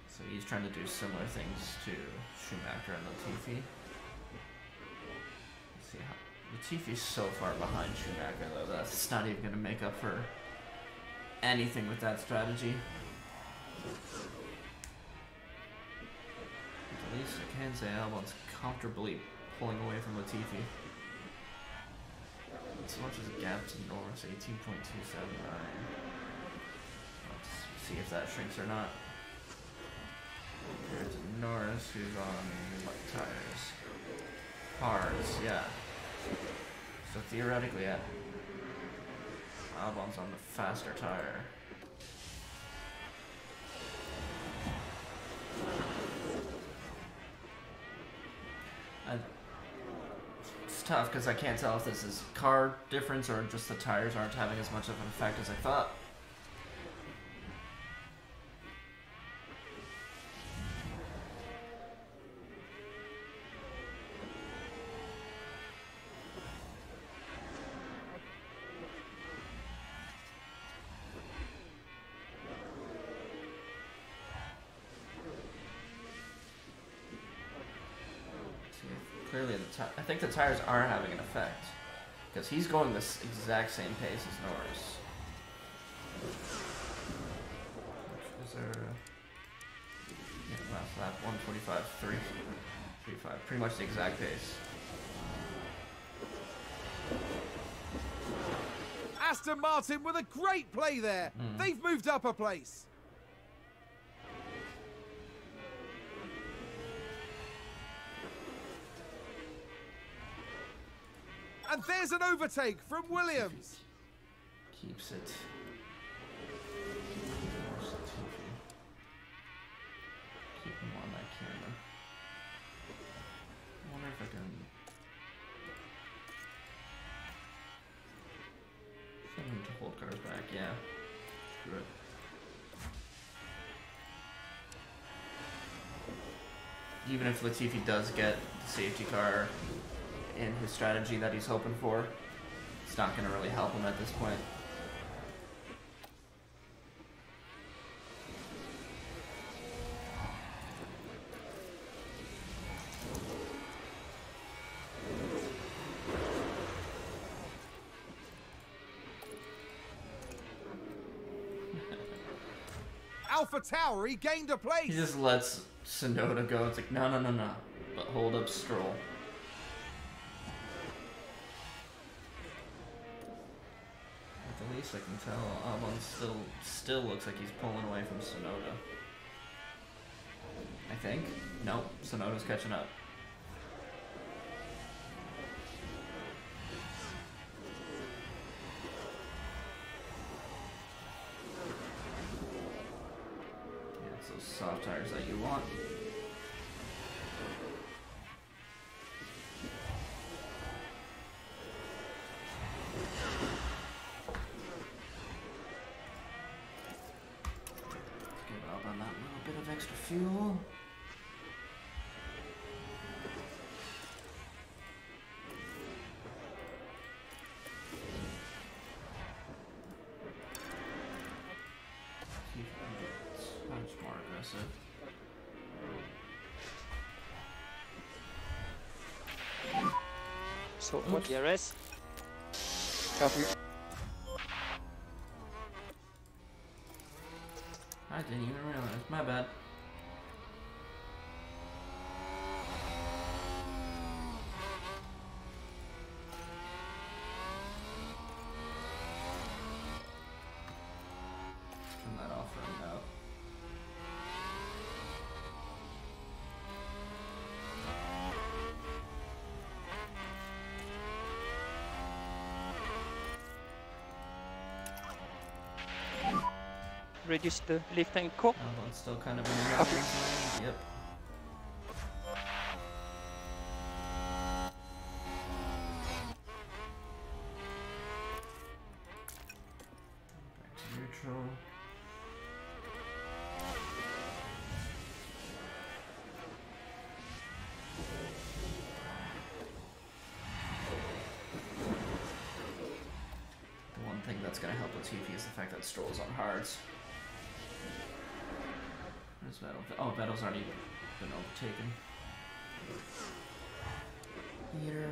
So he's trying to do similar things to Schumacher and Latifi. Let's see how Latifi's so far behind Schumacher though, that's not even gonna make up for anything with that strategy. At least I can say Albon's comfortably pulling away from Latifi. So much as a gap to Norris, 18.279. Let's see if that shrinks or not. Compared to Norris, who's on what tires? Hards, yeah. So theoretically, yeah. Albon's on the faster tire. It's tough because I can't tell if this is car difference or just the tires aren't having as much of an effect as I thought. Clearly, I think the tires are having an effect because he's going the exact same pace as Norris. Is there? Yeah, last lap 1:45.335, pretty much the exact pace. Aston Martin with a great play there. They've moved up a place. And there's an overtake from Williams. Keeps it. Keep him on that camera. I wonder if I can. Something to hold cars back, yeah. Screw it. Even if Latifi does get the safety car in his strategy that he's hoping for, it's not going to really help him at this point. Alpha Tower, he gained a place. He just lets Tsunoda go. It's like, no, no, no, no. But hold up Stroll. At least I can tell Albon still looks like he's pulling away from Tsunoda. I think. Nope, Tsunoda's catching up. Yeah, it's those soft tires that you want. extra fuel. See if I can get much more aggressive. So what DRS? Copy. I didn't even realize. My bad. Turn that off right now. Reduce the lift and cork. Albon's still kind of in the reference lane. Yep. Back to neutral. The one thing that's going to help Latifi is the fact that Stroll's on hards. Where's Vettel? Oh, Vettel's already been overtaken. Meter,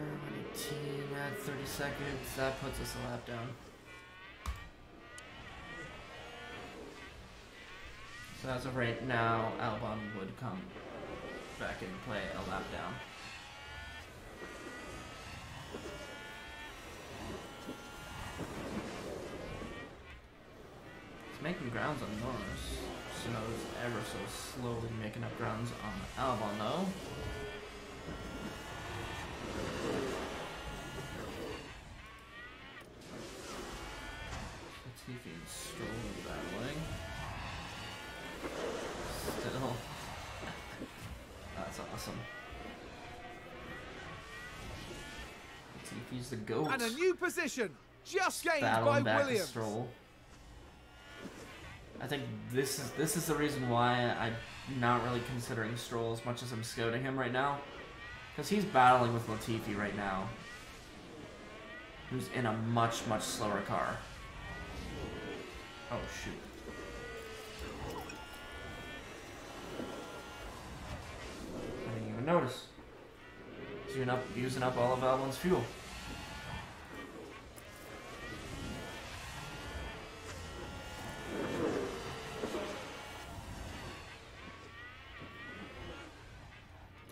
118, add 30 seconds. That puts us a lap down. So as of right now, Albon would come back into play a lap down. He's making grounds on Norris. Snow's ever so slowly making up grounds on Albon though. Latifi and Stroll battling. Still. That's awesome. Latifi's the GOAT. And a new position, just gained Battling by back to Williams. Stroll. I think this is the reason why I'm not really considering Stroll as much as I'm scouting him right now. Because he's battling with Latifi right now, who's in a much slower car. Oh shoot. I didn't even notice. He's using up all of Albon's fuel.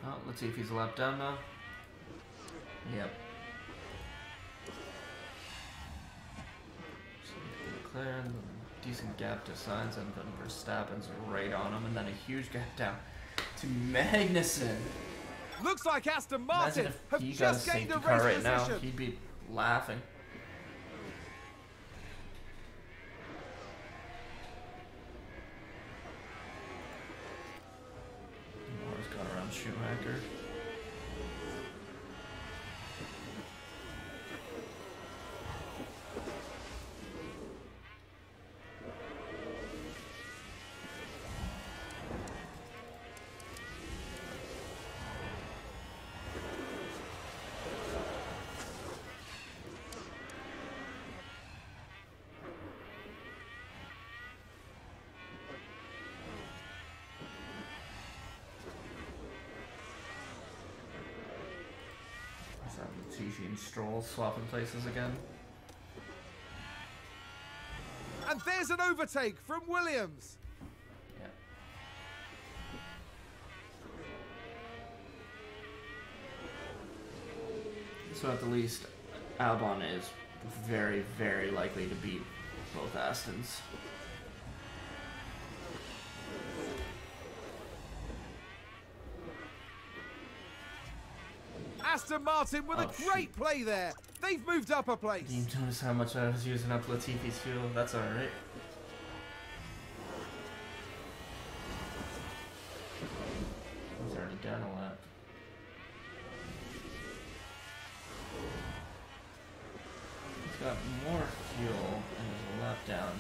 Oh, let's see if he's a lap down now. Yep. So Leclerc, decent gap to Sainz, and then Verstappen's right on him, and then a huge gap down to Magnussen. Looks like Aston Imagine Martin if have he got a just gained safety a car race right now, position. he'd be laughing. Moore's got around Schumacher. Latifi and Stroll swapping places again. And there's an overtake from Williams. Yeah. So at the least, Albon is very likely to beat both Astons. Aston Martin with a great play there. They've moved up a place. Didn't notice how much I was using up Latifi's fuel. That's alright. He's already down a lap. He's got more fuel and is a lap down.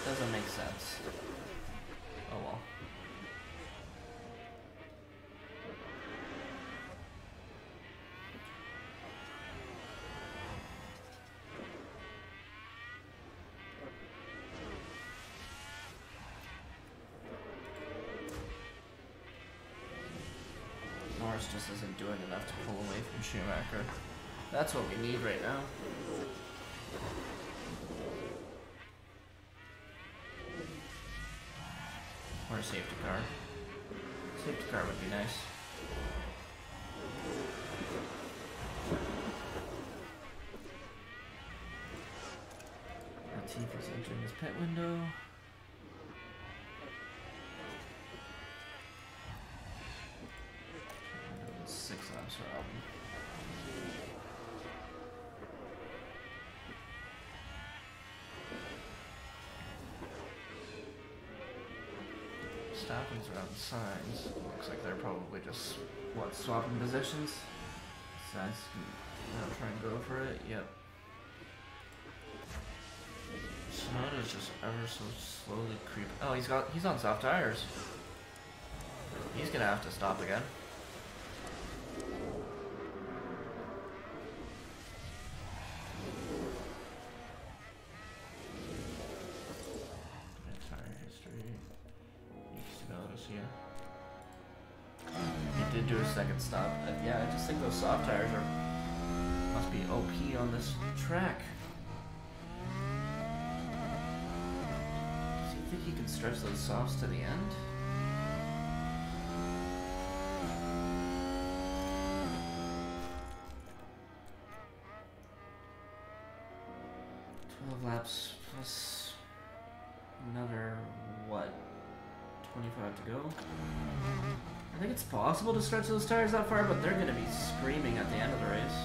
Doesn't make sense. Oh well. Norris just isn't doing enough to pull away from Schumacher. That's what we need right now. Or a safety car. Safety car would be nice. Latifi's entering his pit window. 6 laps for Albon. Stopping's around the signs. Looks like they're probably just, what, swapping positions? Signs can try and go for it. Yep. Tsunoda's just ever so slowly creeping. Oh, he's on soft tires. He's gonna have to stop again. Tire history. Needs to notice here. He did do a second stop. Yeah, I just think those soft tires must be OP on this track. Do you think he can stretch those softs to the end? Laps plus another, what, 25 to go? I think it's possible to stretch those tires that far, but they're going to be screaming at the end of the race.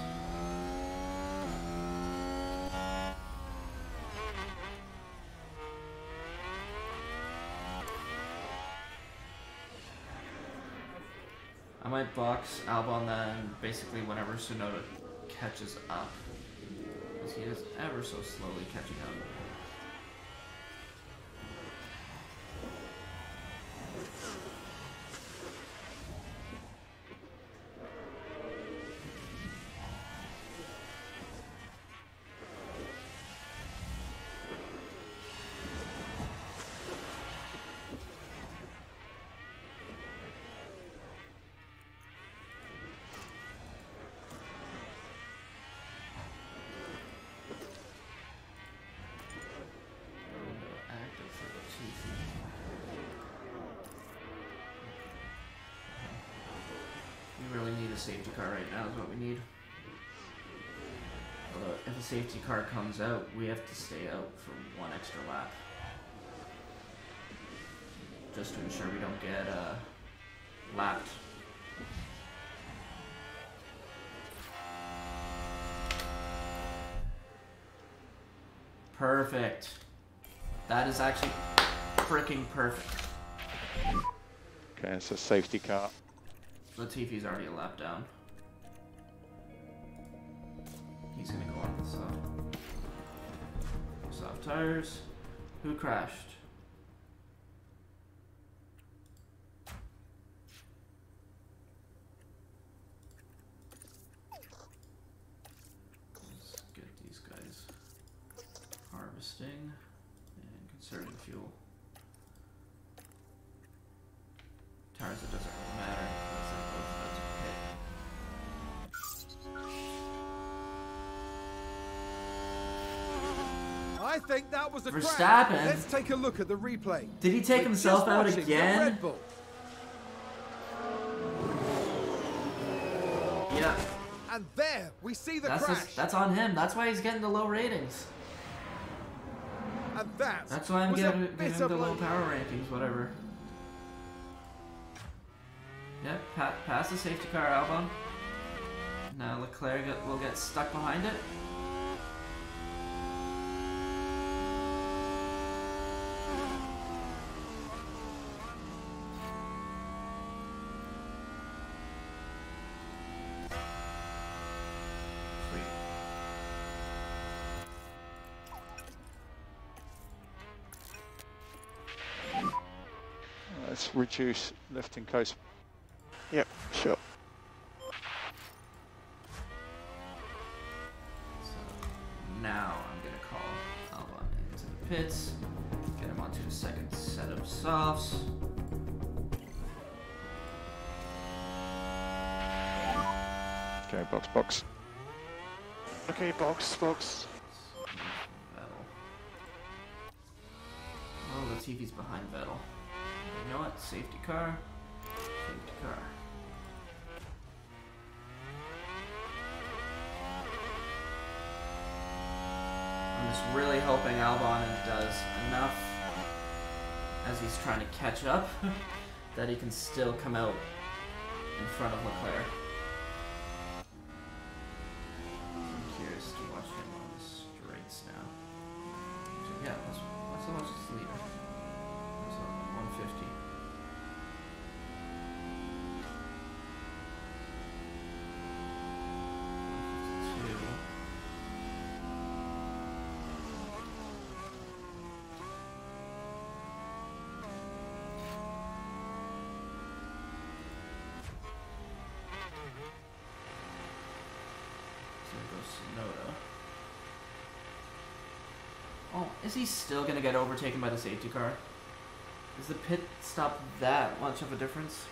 I might box Albon then basically whenever Tsunoda catches up. He is ever so slowly catching up. We really need a safety car right now is what we need. Although if a safety car comes out, we have to stay out for 1 extra lap. Just to ensure we don't get lapped. Perfect. That is actually freaking perfect. Okay, it's a safety car. Latifi's already a lap down. He's gonna go on the soft tires. Who crashed? Let's get these guys harvesting and conserving fuel. Tires, it doesn't really matter. I think that was a crash. Verstappen. Let's take a look at the replay. Did he take We're himself just out watching the again? Red Bull. Yeah. And there we see the crash. That's on him. That's why he's getting the low ratings. And that's why I'm giving him the low power rankings, whatever. Yep, pass the safety car, Albon. Now Leclerc will get stuck behind it. Let's reduce lifting coast. Yep, sure. So now I'm gonna call Albon into the pits, get him onto a second set of softs. Okay, box. Okay, box. Vettel. Oh, Latifi's behind Vettel. You know what? Safety car. Safety car. I'm just really hoping Albon does enough as he's trying to catch up that he can still come out in front of Leclerc. I'm curious to watch him on the straights now. So yeah, let's watch this leader. There's 150. Oh, is he still gonna get overtaken by the safety car? Is the pit stop that much of a difference?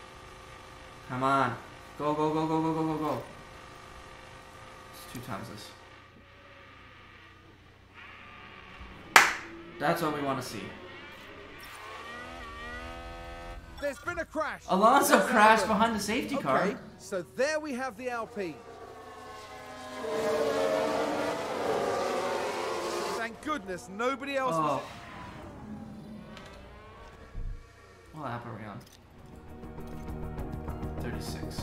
Come on. Go. It's 2 times this. That's what we want to see. There's been a crash. Alonso Let's crashed have a look. behind the safety car. Okay, so there we have the Alpine. Thank goodness nobody else was. What lap are we on? 36.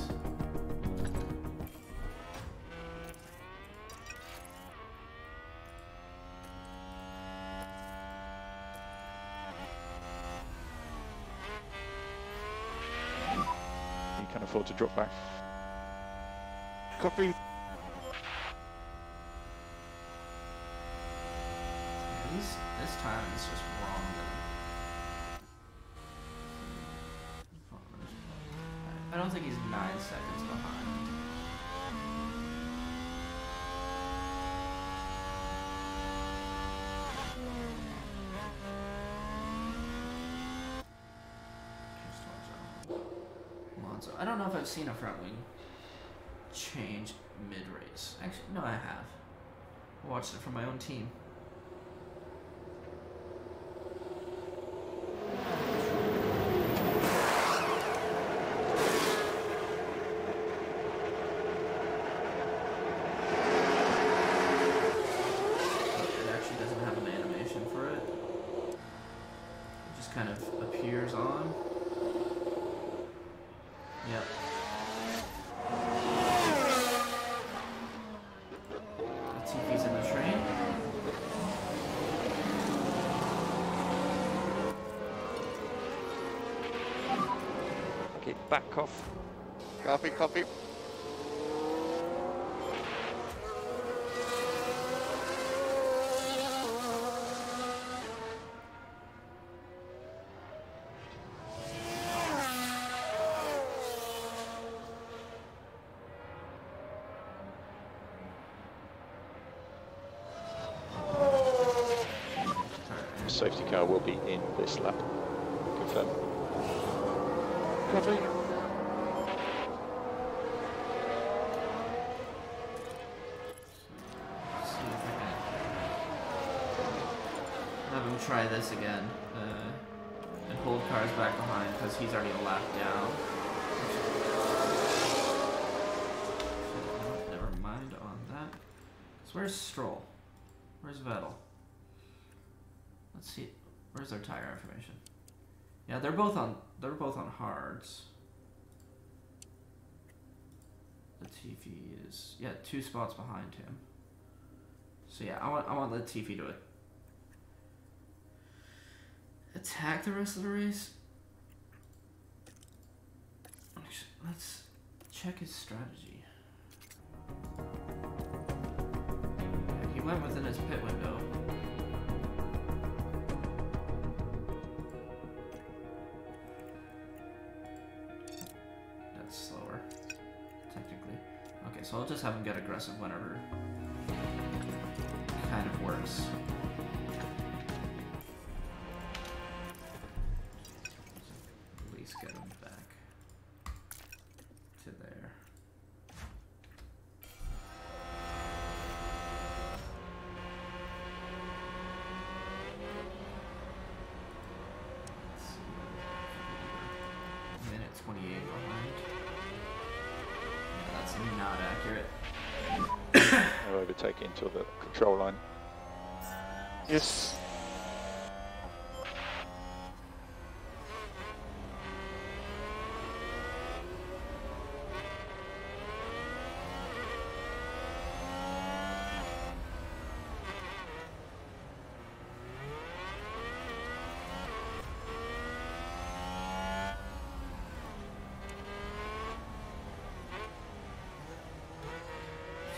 You can afford to drop back. Copy. This time is just wrong. I don't think he's 9 seconds behind. Alonso. I don't know if I've seen a front wing change mid-race. Actually, no, I have. I watched it from my own team. Kind of appears on. Yep. Latifi's in the train. Okay, back off. Copy. Safety car will be in this lap. Confirm. Copy. Have him try this again and hold cars back behind because he's already a lap down. Never mind on that. So where's Stroll? Where's Vettel? Let's see. Where's their tire information? Yeah, they're both on hards. Latifi is 2 spots behind him. So yeah, I want Latifi to attack the rest of the race. Actually, let's check his strategy. He went within his pit window. That's slower, technically. Okay, so I'll just have him get aggressive whenever it kind of works. At least get him back to there. 28 behind. Yeah, that's not accurate. I'll overtake into the control line. Yes.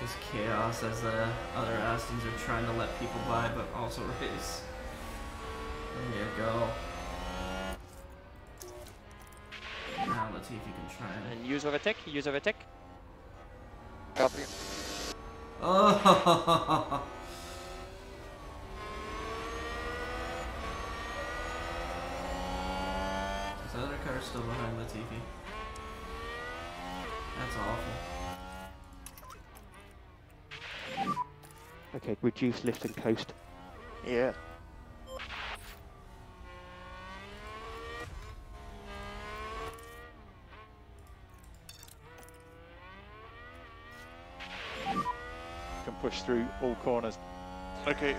Just chaos as the other Astons are trying to let people by, but also race. There you go. Now let's see if you can try And use overtake, use overtake. Copy. Oh! This other car's still behind Latifi. That's awful. Okay, reduce lift and coast. Yeah. Can push through all corners. Okay.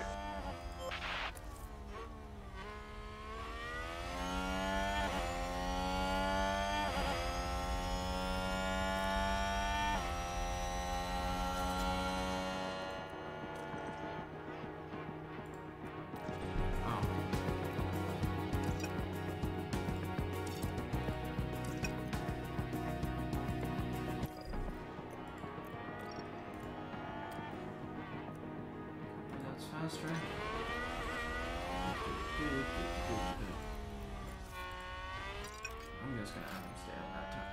Faster. I'm just gonna have him stay on that time.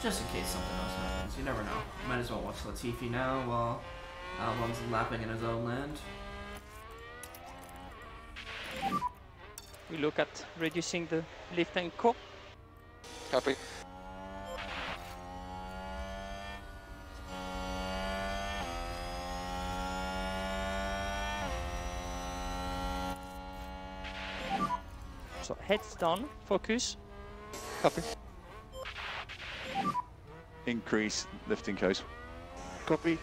Just in case something else happens. You never know. Might as well watch Latifi now while Albon's lapping in his own land. We look at reducing the lift and core. Copy. So heads down, focus. Copy. Increase lifting coast. Copy.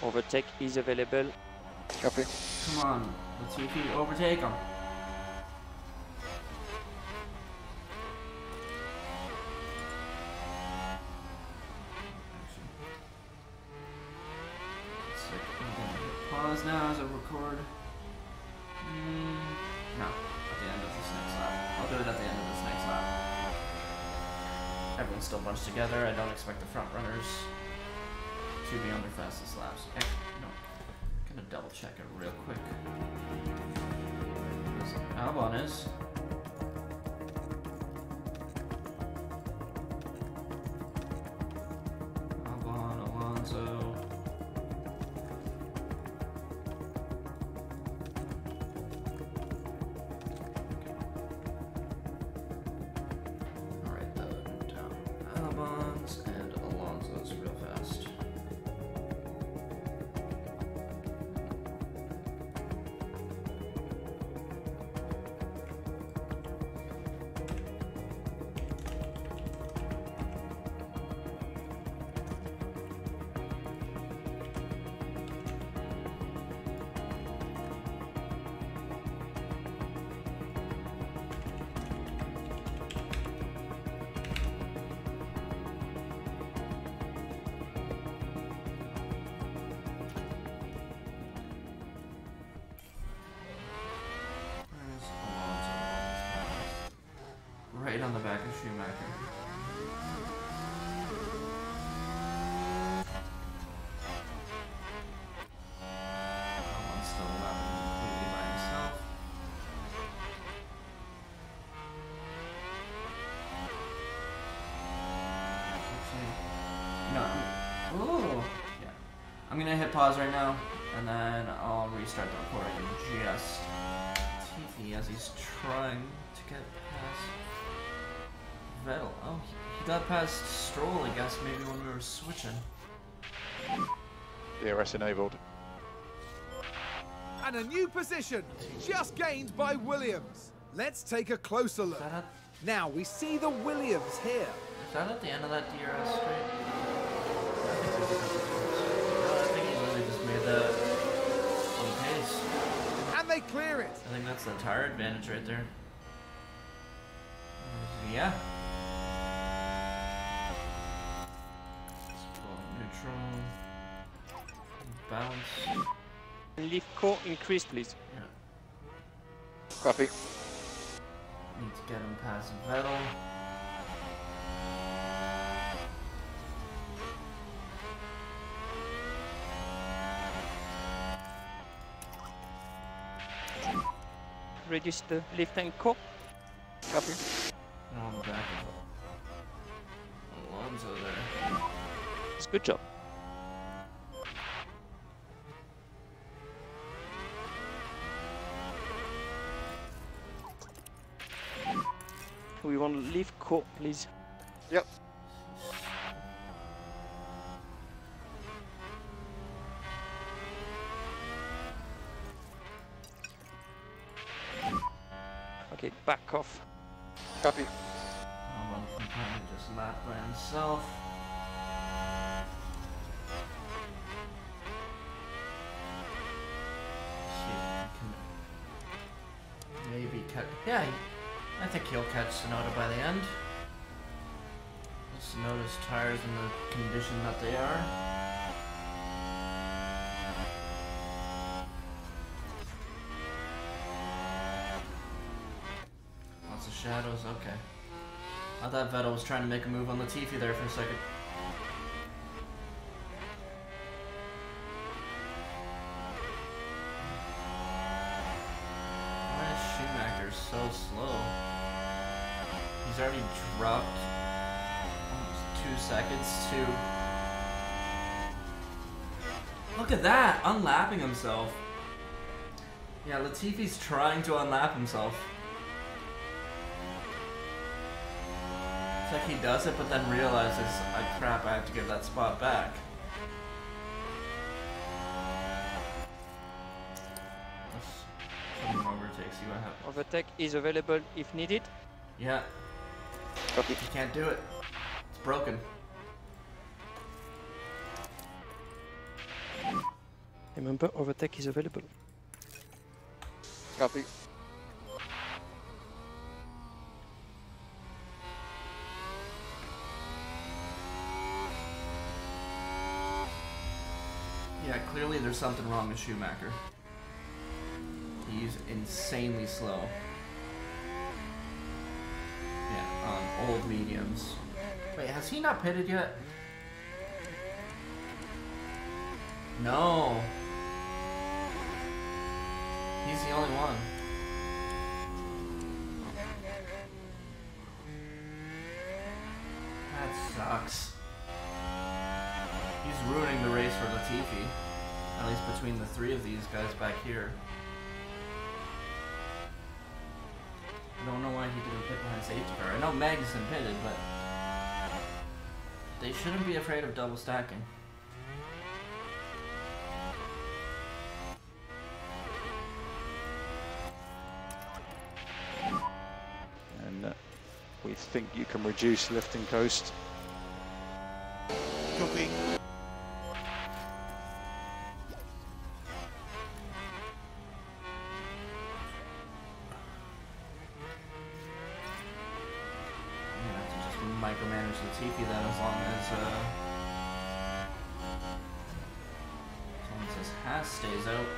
Overtake is available. Copy. Come on, Latifi, overtake him. Pause now as I record. No, at the end of this next lap. I'll do it at the end of this next lap. Everyone's still bunched together. I don't expect the front runners to be on their fastest laps. No, I'm gonna double check it real quick. Albon is. Albon, Alonso. And Alonso's real fast. Right on the back of Schumacher. Albon's still lapping completely by himself. Actually, no. Ooh, yeah. I'm gonna hit pause right now, and then I'll restart the recording in just Tiffy as he's trying to get past Vettel. Oh, he got past Stroll, I guess, maybe when we were switching. DRS enabled. And a new position, just gained by Williams. Let's take a closer look. Now we see the Williams here. Is that at the end of that DRS straight? I think he literally just made that on pace. And they clear it. I think that's the tire advantage right there. Yeah. Neutral. Bounce. Leaf core increase, please. Yeah. Copy. Need to get him past Vettel. Reduce the lift and core. Copy. No, on the back of Alonso there. It's good job. We want to leave core, please. Yep. Okay, back off. Copy. Albon can probably just lap by himself. See if he can maybe catch. Yeah, I think he'll catch Tsunoda by the end. Tsunoda's tires in the condition that they are. Lots of shadows, okay. I thought Vettel was trying to make a move on Latifi there for a second. Why is Schumacher so slow? He's already dropped almost 2 seconds to... Look at that! Unlapping himself. Yeah, Latifi's trying to unlap himself. It's like he does it, but then realizes, like, crap, I have to give that spot back. Someone overtakes you, I have... Overtake is available if needed. Yeah. Copy. You can't do it. It's broken. Remember, overtake is available. Copy. Yeah, clearly there's something wrong with Schumacher. He's insanely slow. Yeah, on old mediums. Wait, has he not pitted yet? No. He's the only one. That sucks. He's ruining the race for Latifi. At least between the 3 of these guys back here. I don't know why he didn't pit behind safety car. I know Magnussen pitted, but they shouldn't be afraid of double stacking. And we think you can reduce lift and coast. Copy. Micromanage Latifi then as long as his Haas stays out.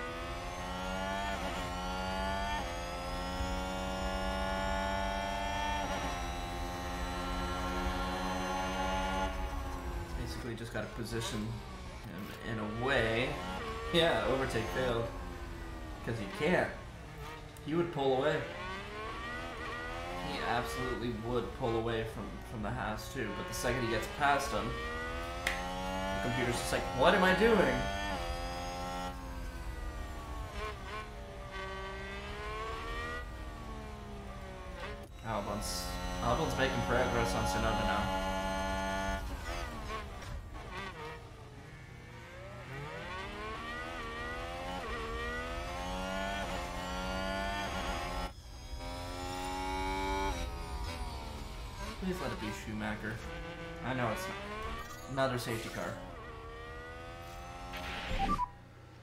Basically just got to position him in a way. Yeah, overtake failed. Because he can't. He would pull away. He absolutely would pull away from the Haas too, but the second he gets past him, the computer's just like, what am I doing? Albon's making progress Please let it be Schumacher. I know it's not. Another safety car.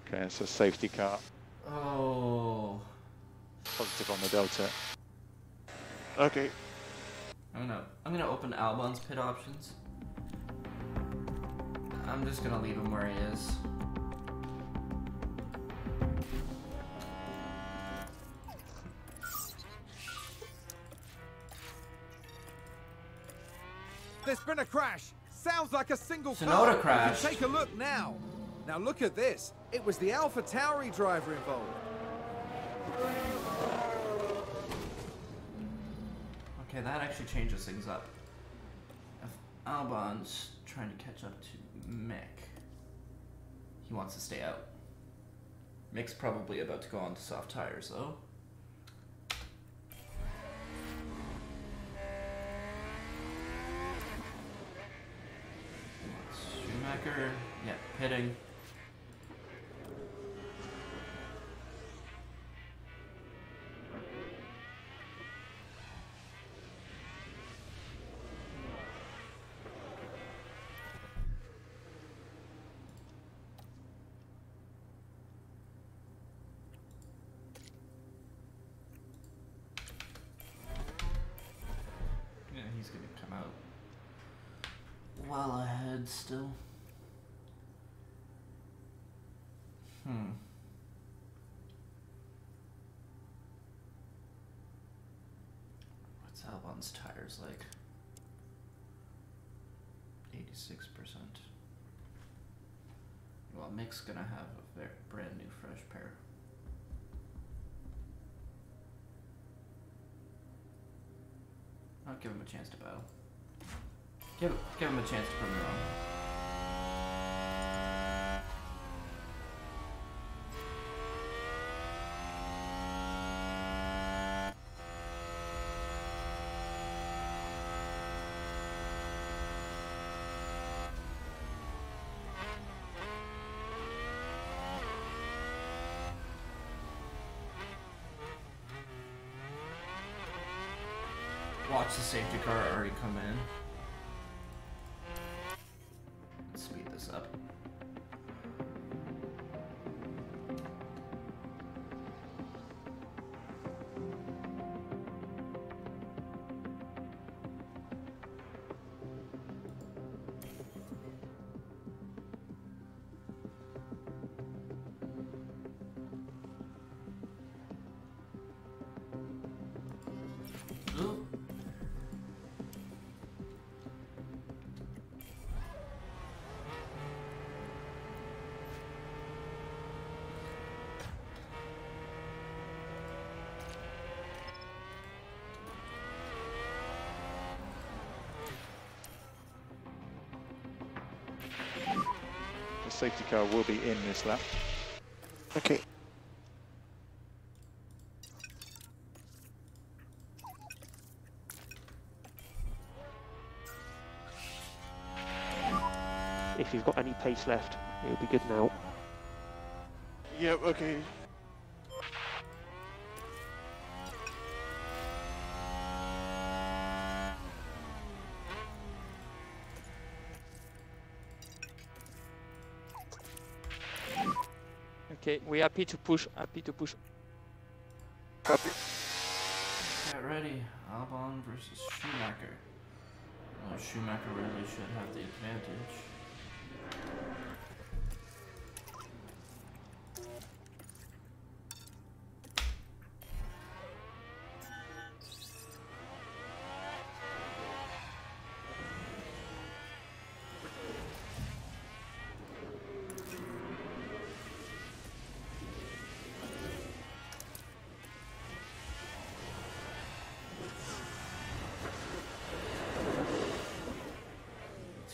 Okay, it's a safety car. Oh. Positive on the Delta. Okay. I'm gonna open Albon's pit options. I'm just gonna leave him where he is. There's been a crash. Sounds like a single Tsunoda car. crashed. Take a look now. Now look at this. It was the Alpha Tauri driver involved. Okay, that actually changes things up. If Albon's trying to catch up to Mick, he wants to stay out. Mick's probably about to go on to soft tires, though. Schumacher, yeah, pitting. Yeah, he's gonna come out well ahead still. What's Albon's tires like? 86%. Well, Mick's gonna have a very brand new fresh pair. I'll give him a chance to battle. Give him a chance to prove me wrong. Watch the safety car already come in. Let's speed this up. Ooh. The safety car will be in this lap. Okay. If you've got any pace left, it'll be good now. Yep, okay. Okay, we're happy to push, Copy. Get ready. Albon versus Schumacher. Well, Schumacher really should have the advantage.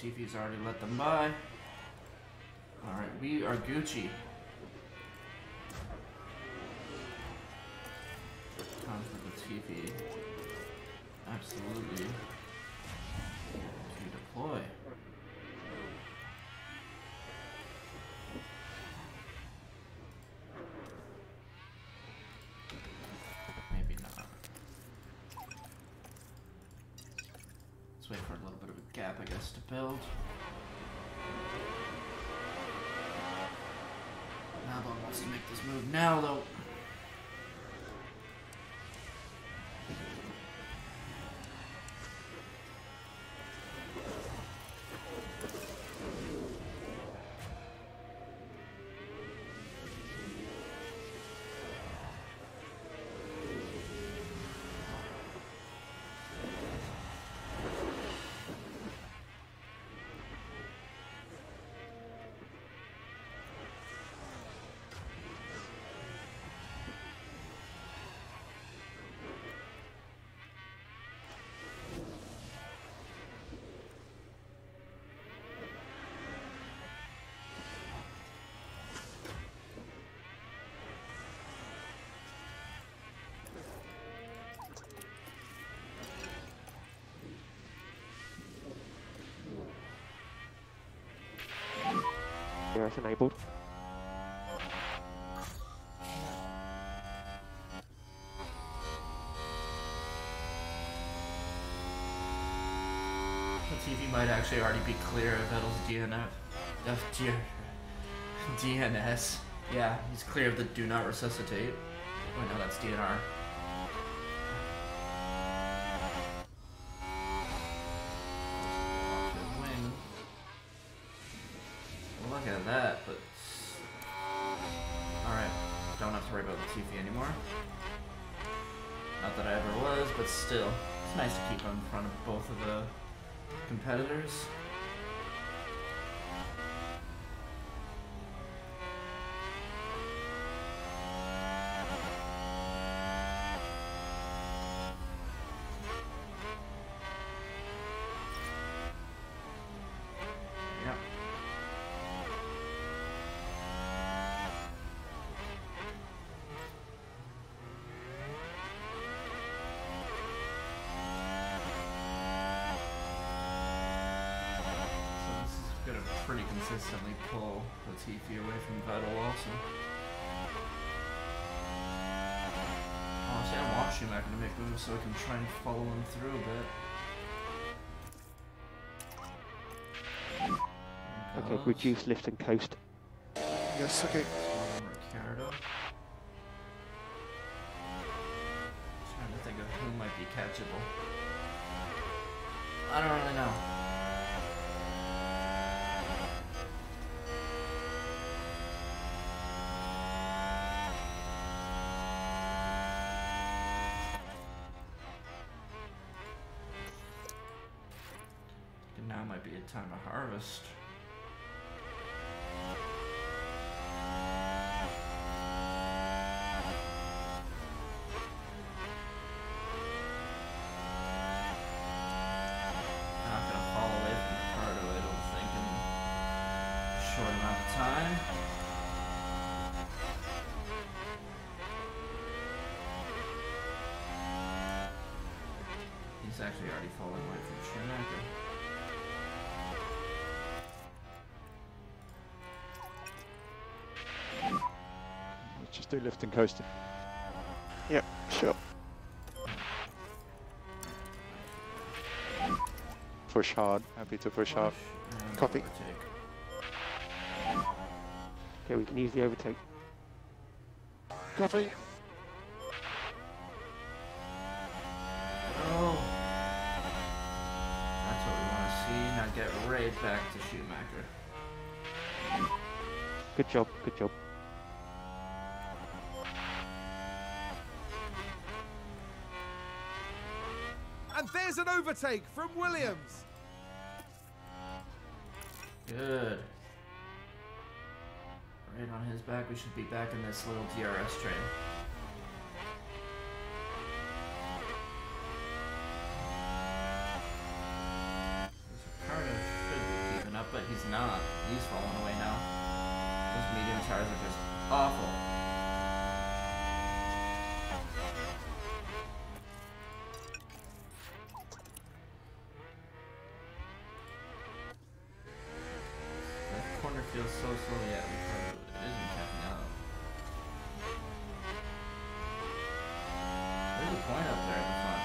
Latifi's already let them by. Alright, we are Gucci. Time for Latifi. Absolutely. To deploy. Maybe not. wait for a little bit of a gap, I guess, to build. Albon wants to make this move now, though. Yeah, it's enabled. Latifi might actually already be clear of Vettel's DNS. Yeah, he's clear of the do not resuscitate. Oh no, that's DNR. Win. Well, look at that, but... Alright, don't have to worry about Latifi anymore. Not that I ever was, but still. It's nice to keep him in front of both of the competitors. Yeah. Gonna pretty consistently pull Latifi away from Vettel also. Honestly, I want Schumacher to make moves so I can try and follow him through a bit. Okay, reduce lift and coast. Yes, okay. Ricciardo. Trying to think of who might be catchable. I don't really know. Now might be a time to harvest. Not gonna fall away from Ricardo, I don't think, in a short amount of time. He's actually already falling away from Schumacher. Just do lift and coasting. Yeah, sure. Push hard. Happy to push hard. And Copy. overtake. Okay, we can use the overtake. Copy. Oh. That's what we want to see. Now get right back to Schumacher. Good job, good job. And there's an overtake from Williams. Good. Right on his back. We should be back in this little DRS train. Ricardo should be keeping up, but he's not. He's falling away now. Those medium tires are just awful. That corner feels so slow. Yeah, Ricardo isn't catching up. There's a point up there at the front.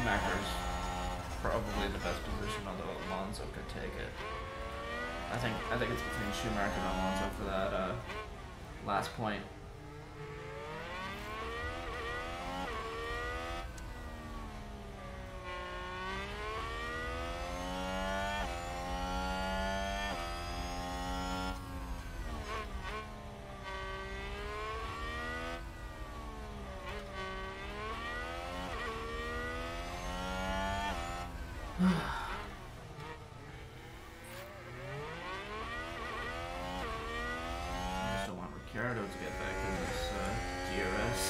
Schumacher's probably the best position, although Alonso could take it. I think it's between Schumacher and Alonso for that last point. Ricciardo to get back in this DRS,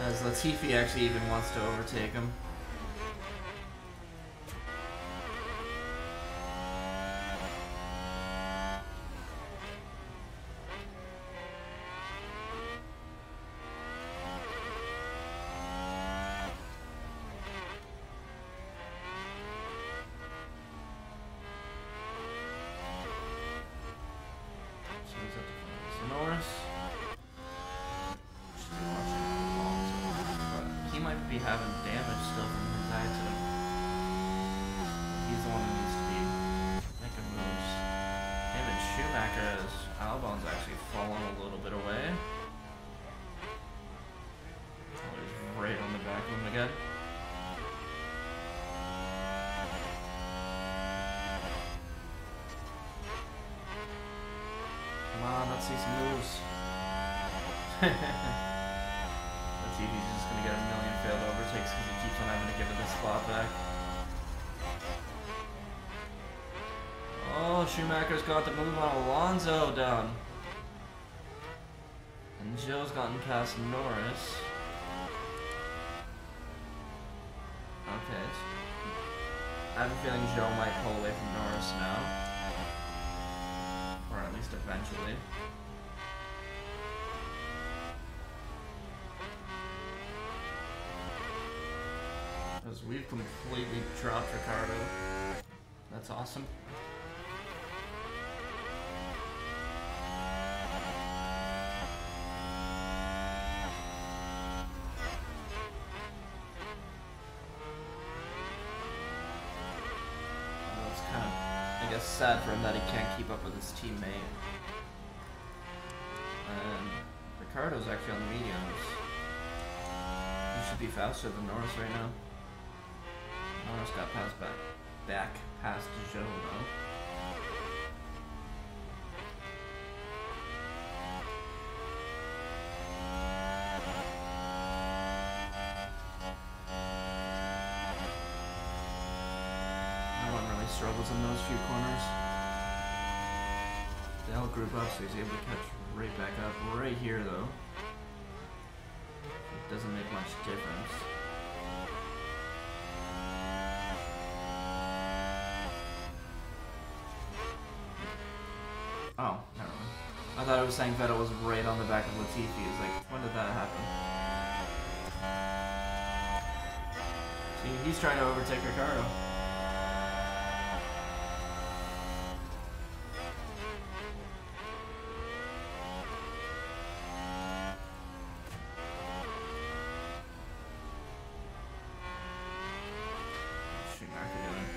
as Latifi actually even wants to overtake him. So he's at the Norris. He might be having damage still from his accident. He's the one who needs to be making moves. Him and Schumacher, as Albon's actually fallen a little bit away. Oh, he's right on the back of him again. Come on, let's see some moves. Let's see if he's just going to get a million failed overtakes because he keeps on having to give it the spot back. Oh, Schumacher's got the move on Alonso down. And Joe's gotten past Norris. Okay. I have a feeling Joe might pull away from Norris now. Or at least eventually. Because we've completely dropped Ricardo. That's awesome. Well, it's kind of, I guess, sad for him that he can't keep up with his teammate. And Ricardo's actually on the mediums. He should be faster than Norris right now. Norris got passed back past Joe though. No one really struggles in those few corners. They all group up, so he's able to catch right back up. Right here though, it doesn't make much difference. Oh, never mind. I thought it was saying Vettel was right on the back of Latifi. It's like, when did that happen? See, he's trying to overtake Ricardo. Schumacher doing.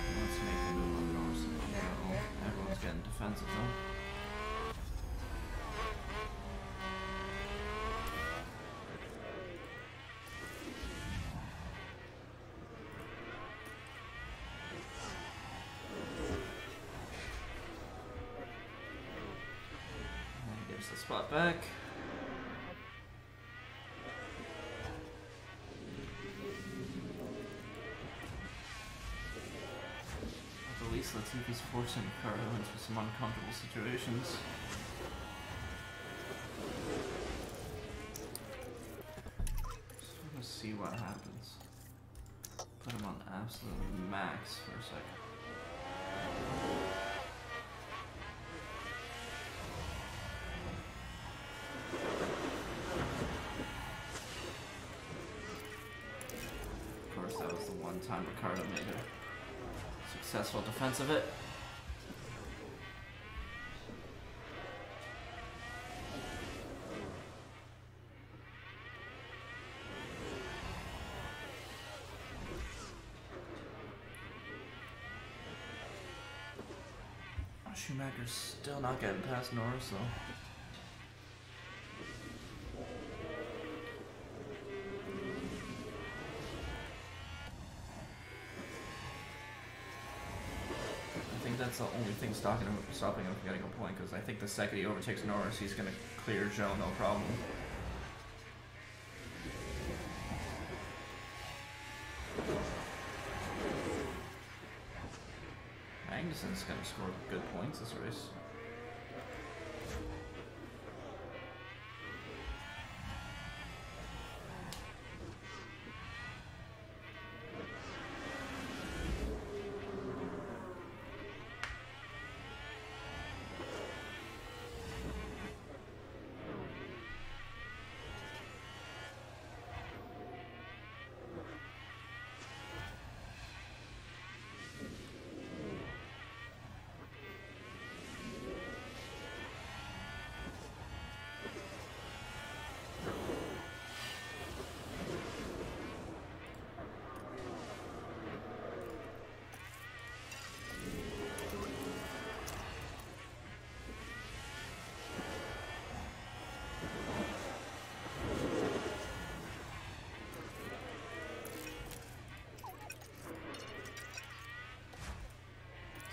He wants to make the move on Norris and Joe. Everyone's getting defensive though. And he gives the spot back. At least Latifi's forcing Ricardo into some uncomfortable situations. Just want to see what happens. Put him on absolute max for a second. Of course, that was the one time Ricardo made a successful defense of it. Schumacher's still not getting past Norris though. I think that's the only thing stopping him from getting a point, because I think the second he overtakes Norris, he's going to clear Joe no problem. Magnussen's going to score good points this race.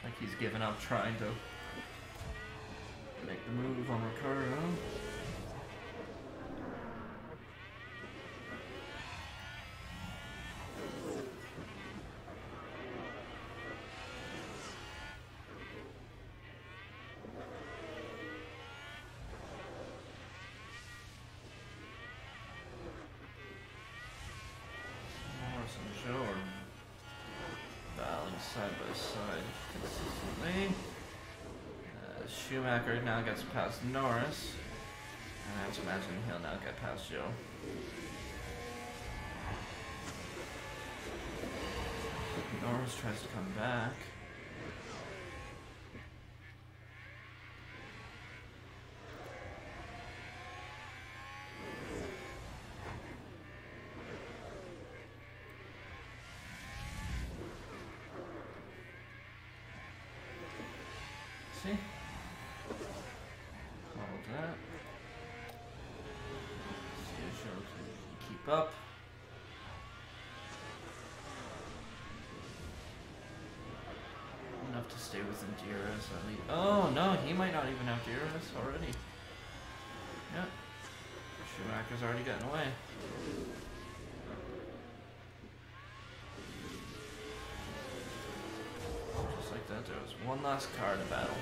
Like he's given up trying to make the move on Ricardo. Norris and Joe are battling side by side consistently. Schumacher now gets past Norris, and I have to imagine he'll now get past Joe. Norris tries to come back. See? Hold that. See if Joe can keep up. Enough to stay within DRS at least. Oh no, he might not even have DRS already. Yep. Schumacher's already gotten away. Just like that, there was one last car to battle.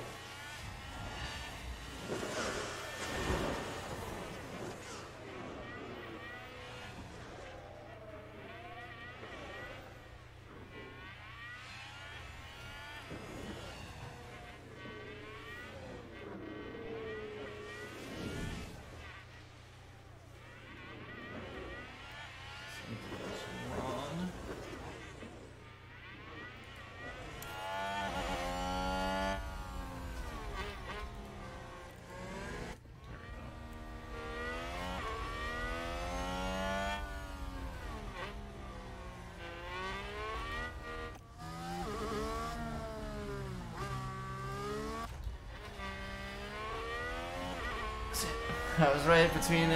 I was right between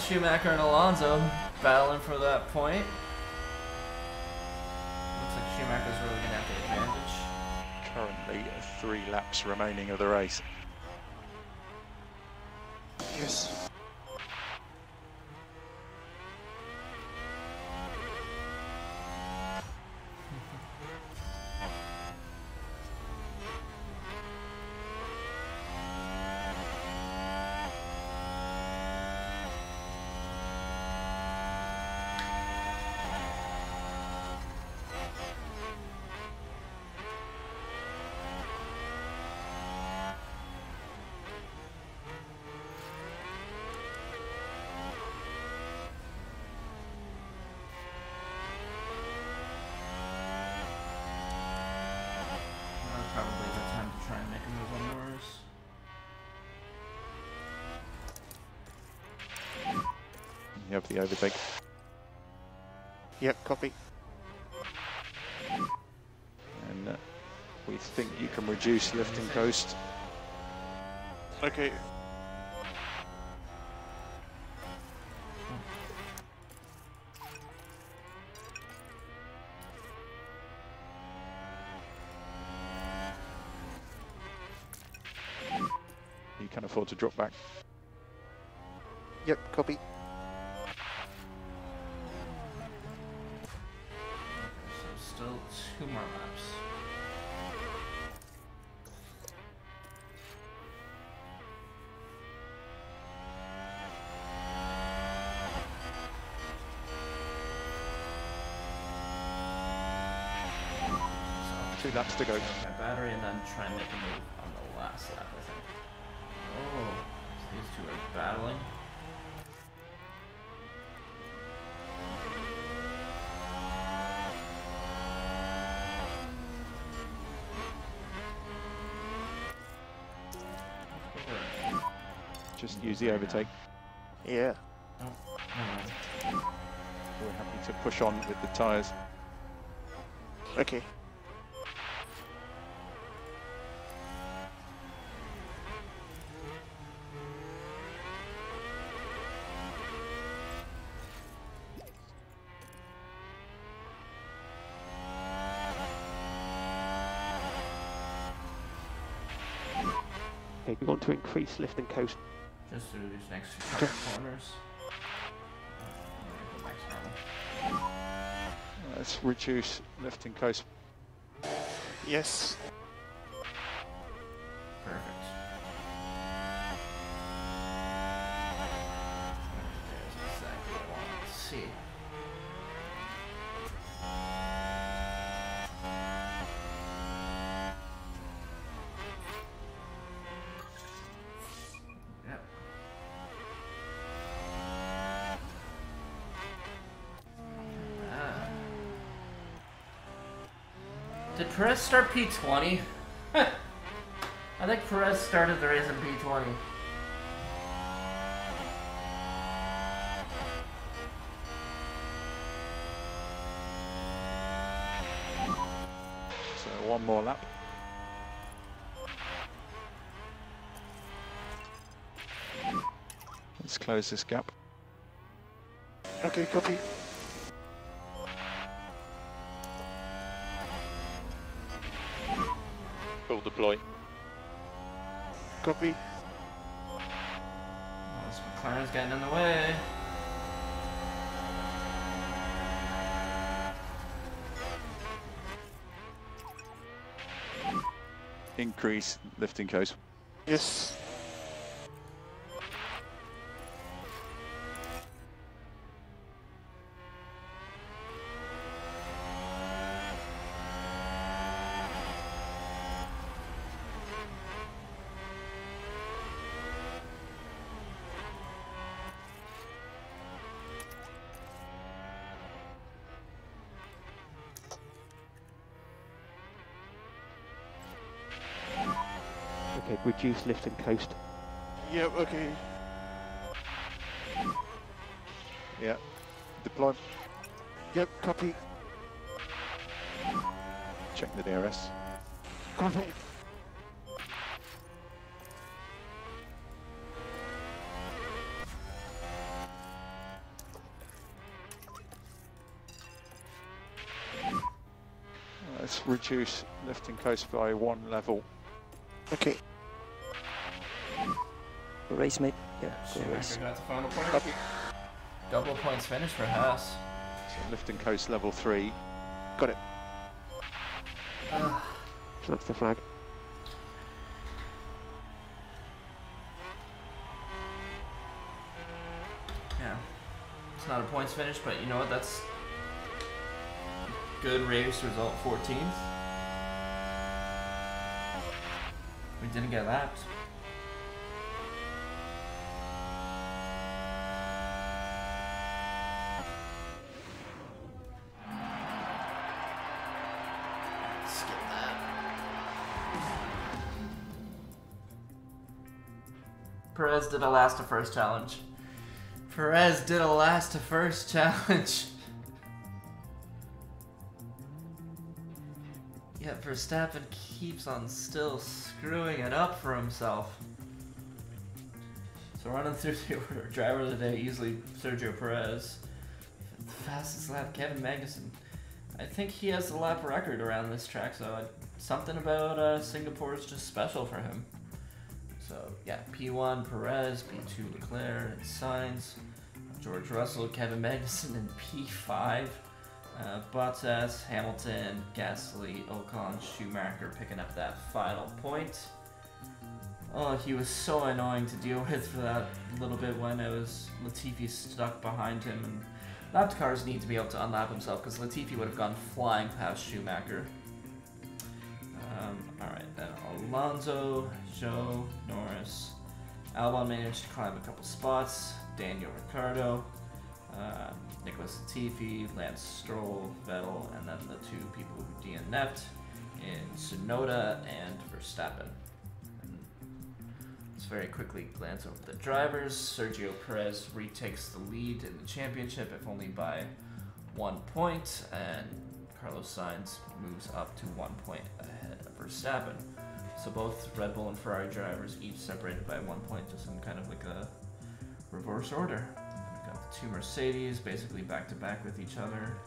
Schumacher and Alonso battling for that point. Looks like Schumacher's really going to have the advantage. Currently 3 laps remaining of the race. Yes. Probably the time to try and make a move on Norris. You have the overtake. Yep, copy. And we We think you can reduce lifting coast. Okay. You can afford to drop back. Yep, copy. So still 2 more laps. Two laps to go. My battery and then try and make a move on the last lap, I think. Oh, so these two are battling. Just use the overtake. Yeah. Oh, never mind. We're happy to push on with the tyres. Okay. Okay, we want to increase lift and coast. Just through these next few corners. Go back to normal. Let's reduce lifting coast. Yes. Perfect. There's exactly what I wanted to see. Yep. Ah. Did Perez start P20? I think Perez started the race in P20. So one more lap. Let's close this gap. Okay, copy. Full deploy. Copy. Oh, this McLaren's getting in the way. Increase lifting coast. Yes. Okay, reduce lift and coast. Yep, okay. Yeah. Deploy. Yep, copy. Check the DRS. Copy. Let's reduce lifting coast by 1 level. Okay. Race mate. Yeah, go Schumacher race. got the final point. Double points finish for Haas. So lifting coast level 3. Got it. Ugh. So that's the flag. Yeah. It's not a points finish, but you know what? That's good race result, 14th. We didn't get lapped. Skip that. Perez did a last to first challenge. Perez did a last to first challenge. Yeah, Verstappen keeps on still screwing it up for himself. So running through the order, driver of the day, easily Sergio Perez. The fastest lap, Kevin Magnussen. I think he has the lap record around this track, so something about Singapore is just special for him. So yeah, P1 Perez, P2 Leclerc and Sainz, George Russell, Kevin Magnussen in P5. Bottas, Hamilton, Gasly, Ocon, Schumacher picking up that final point. Oh, he was so annoying to deal with for that little bit when it was Latifi stuck behind him. And lapped cars need to be able to unlap himself because Latifi would have gone flying past Schumacher. Alright, then Alonso, Zhou, Norris. Albon managed to climb a couple spots. Daniel Ricciardo. Nicholas Latifi, Lance Stroll, Vettel, and then the two people who DNF'd in Tsunoda and Verstappen. And let's very quickly glance over the drivers. Sergio Perez retakes the lead in the championship, if only by 1 point, and Carlos Sainz moves up to 1 point ahead of Verstappen. So both Red Bull and Ferrari drivers each separated by 1 point, just in kind of like a reverse order. Two Mercedes, basically back to back with each other.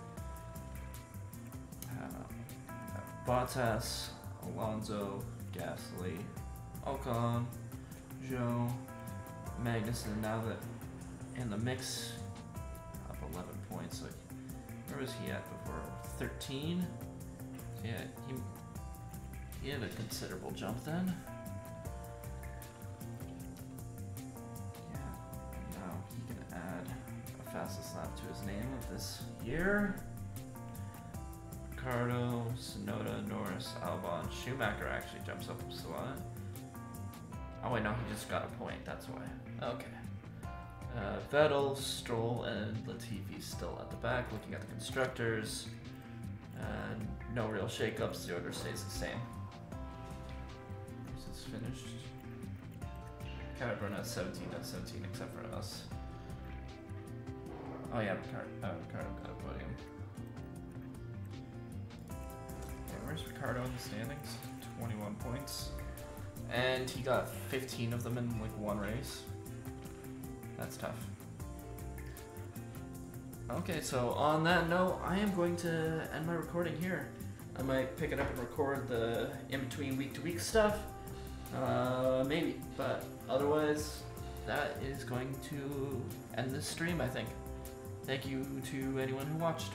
Bottas, Alonso, Gasly, Ocon, Zhou, Magnussen. Now that in the mix, up 11 points. Like, where was he at before? 13. Yeah, he had a considerable jump then. Fastest lap to his name of this year. Ricardo, Tsunoda, Norris, Albon, Schumacher actually jumps up a slot. Oh wait, no, he just got a point, that's why. Okay. Vettel, Stroll, and Latifi still at the back, looking at the constructors. No real shakeups, the order stays the same. This is finished. Everyone has 17 out of 17 except for us. Oh yeah, Ricardo got a podium. Okay, where's Ricardo in the standings? 21 points. And he got 15 of them in like one race. That's tough. Okay, so on that note, I am going to end my recording here. I might pick it up and record the in-between week-to-week stuff. Maybe, but otherwise, that is going to end this stream, I think. Thank you to anyone who watched.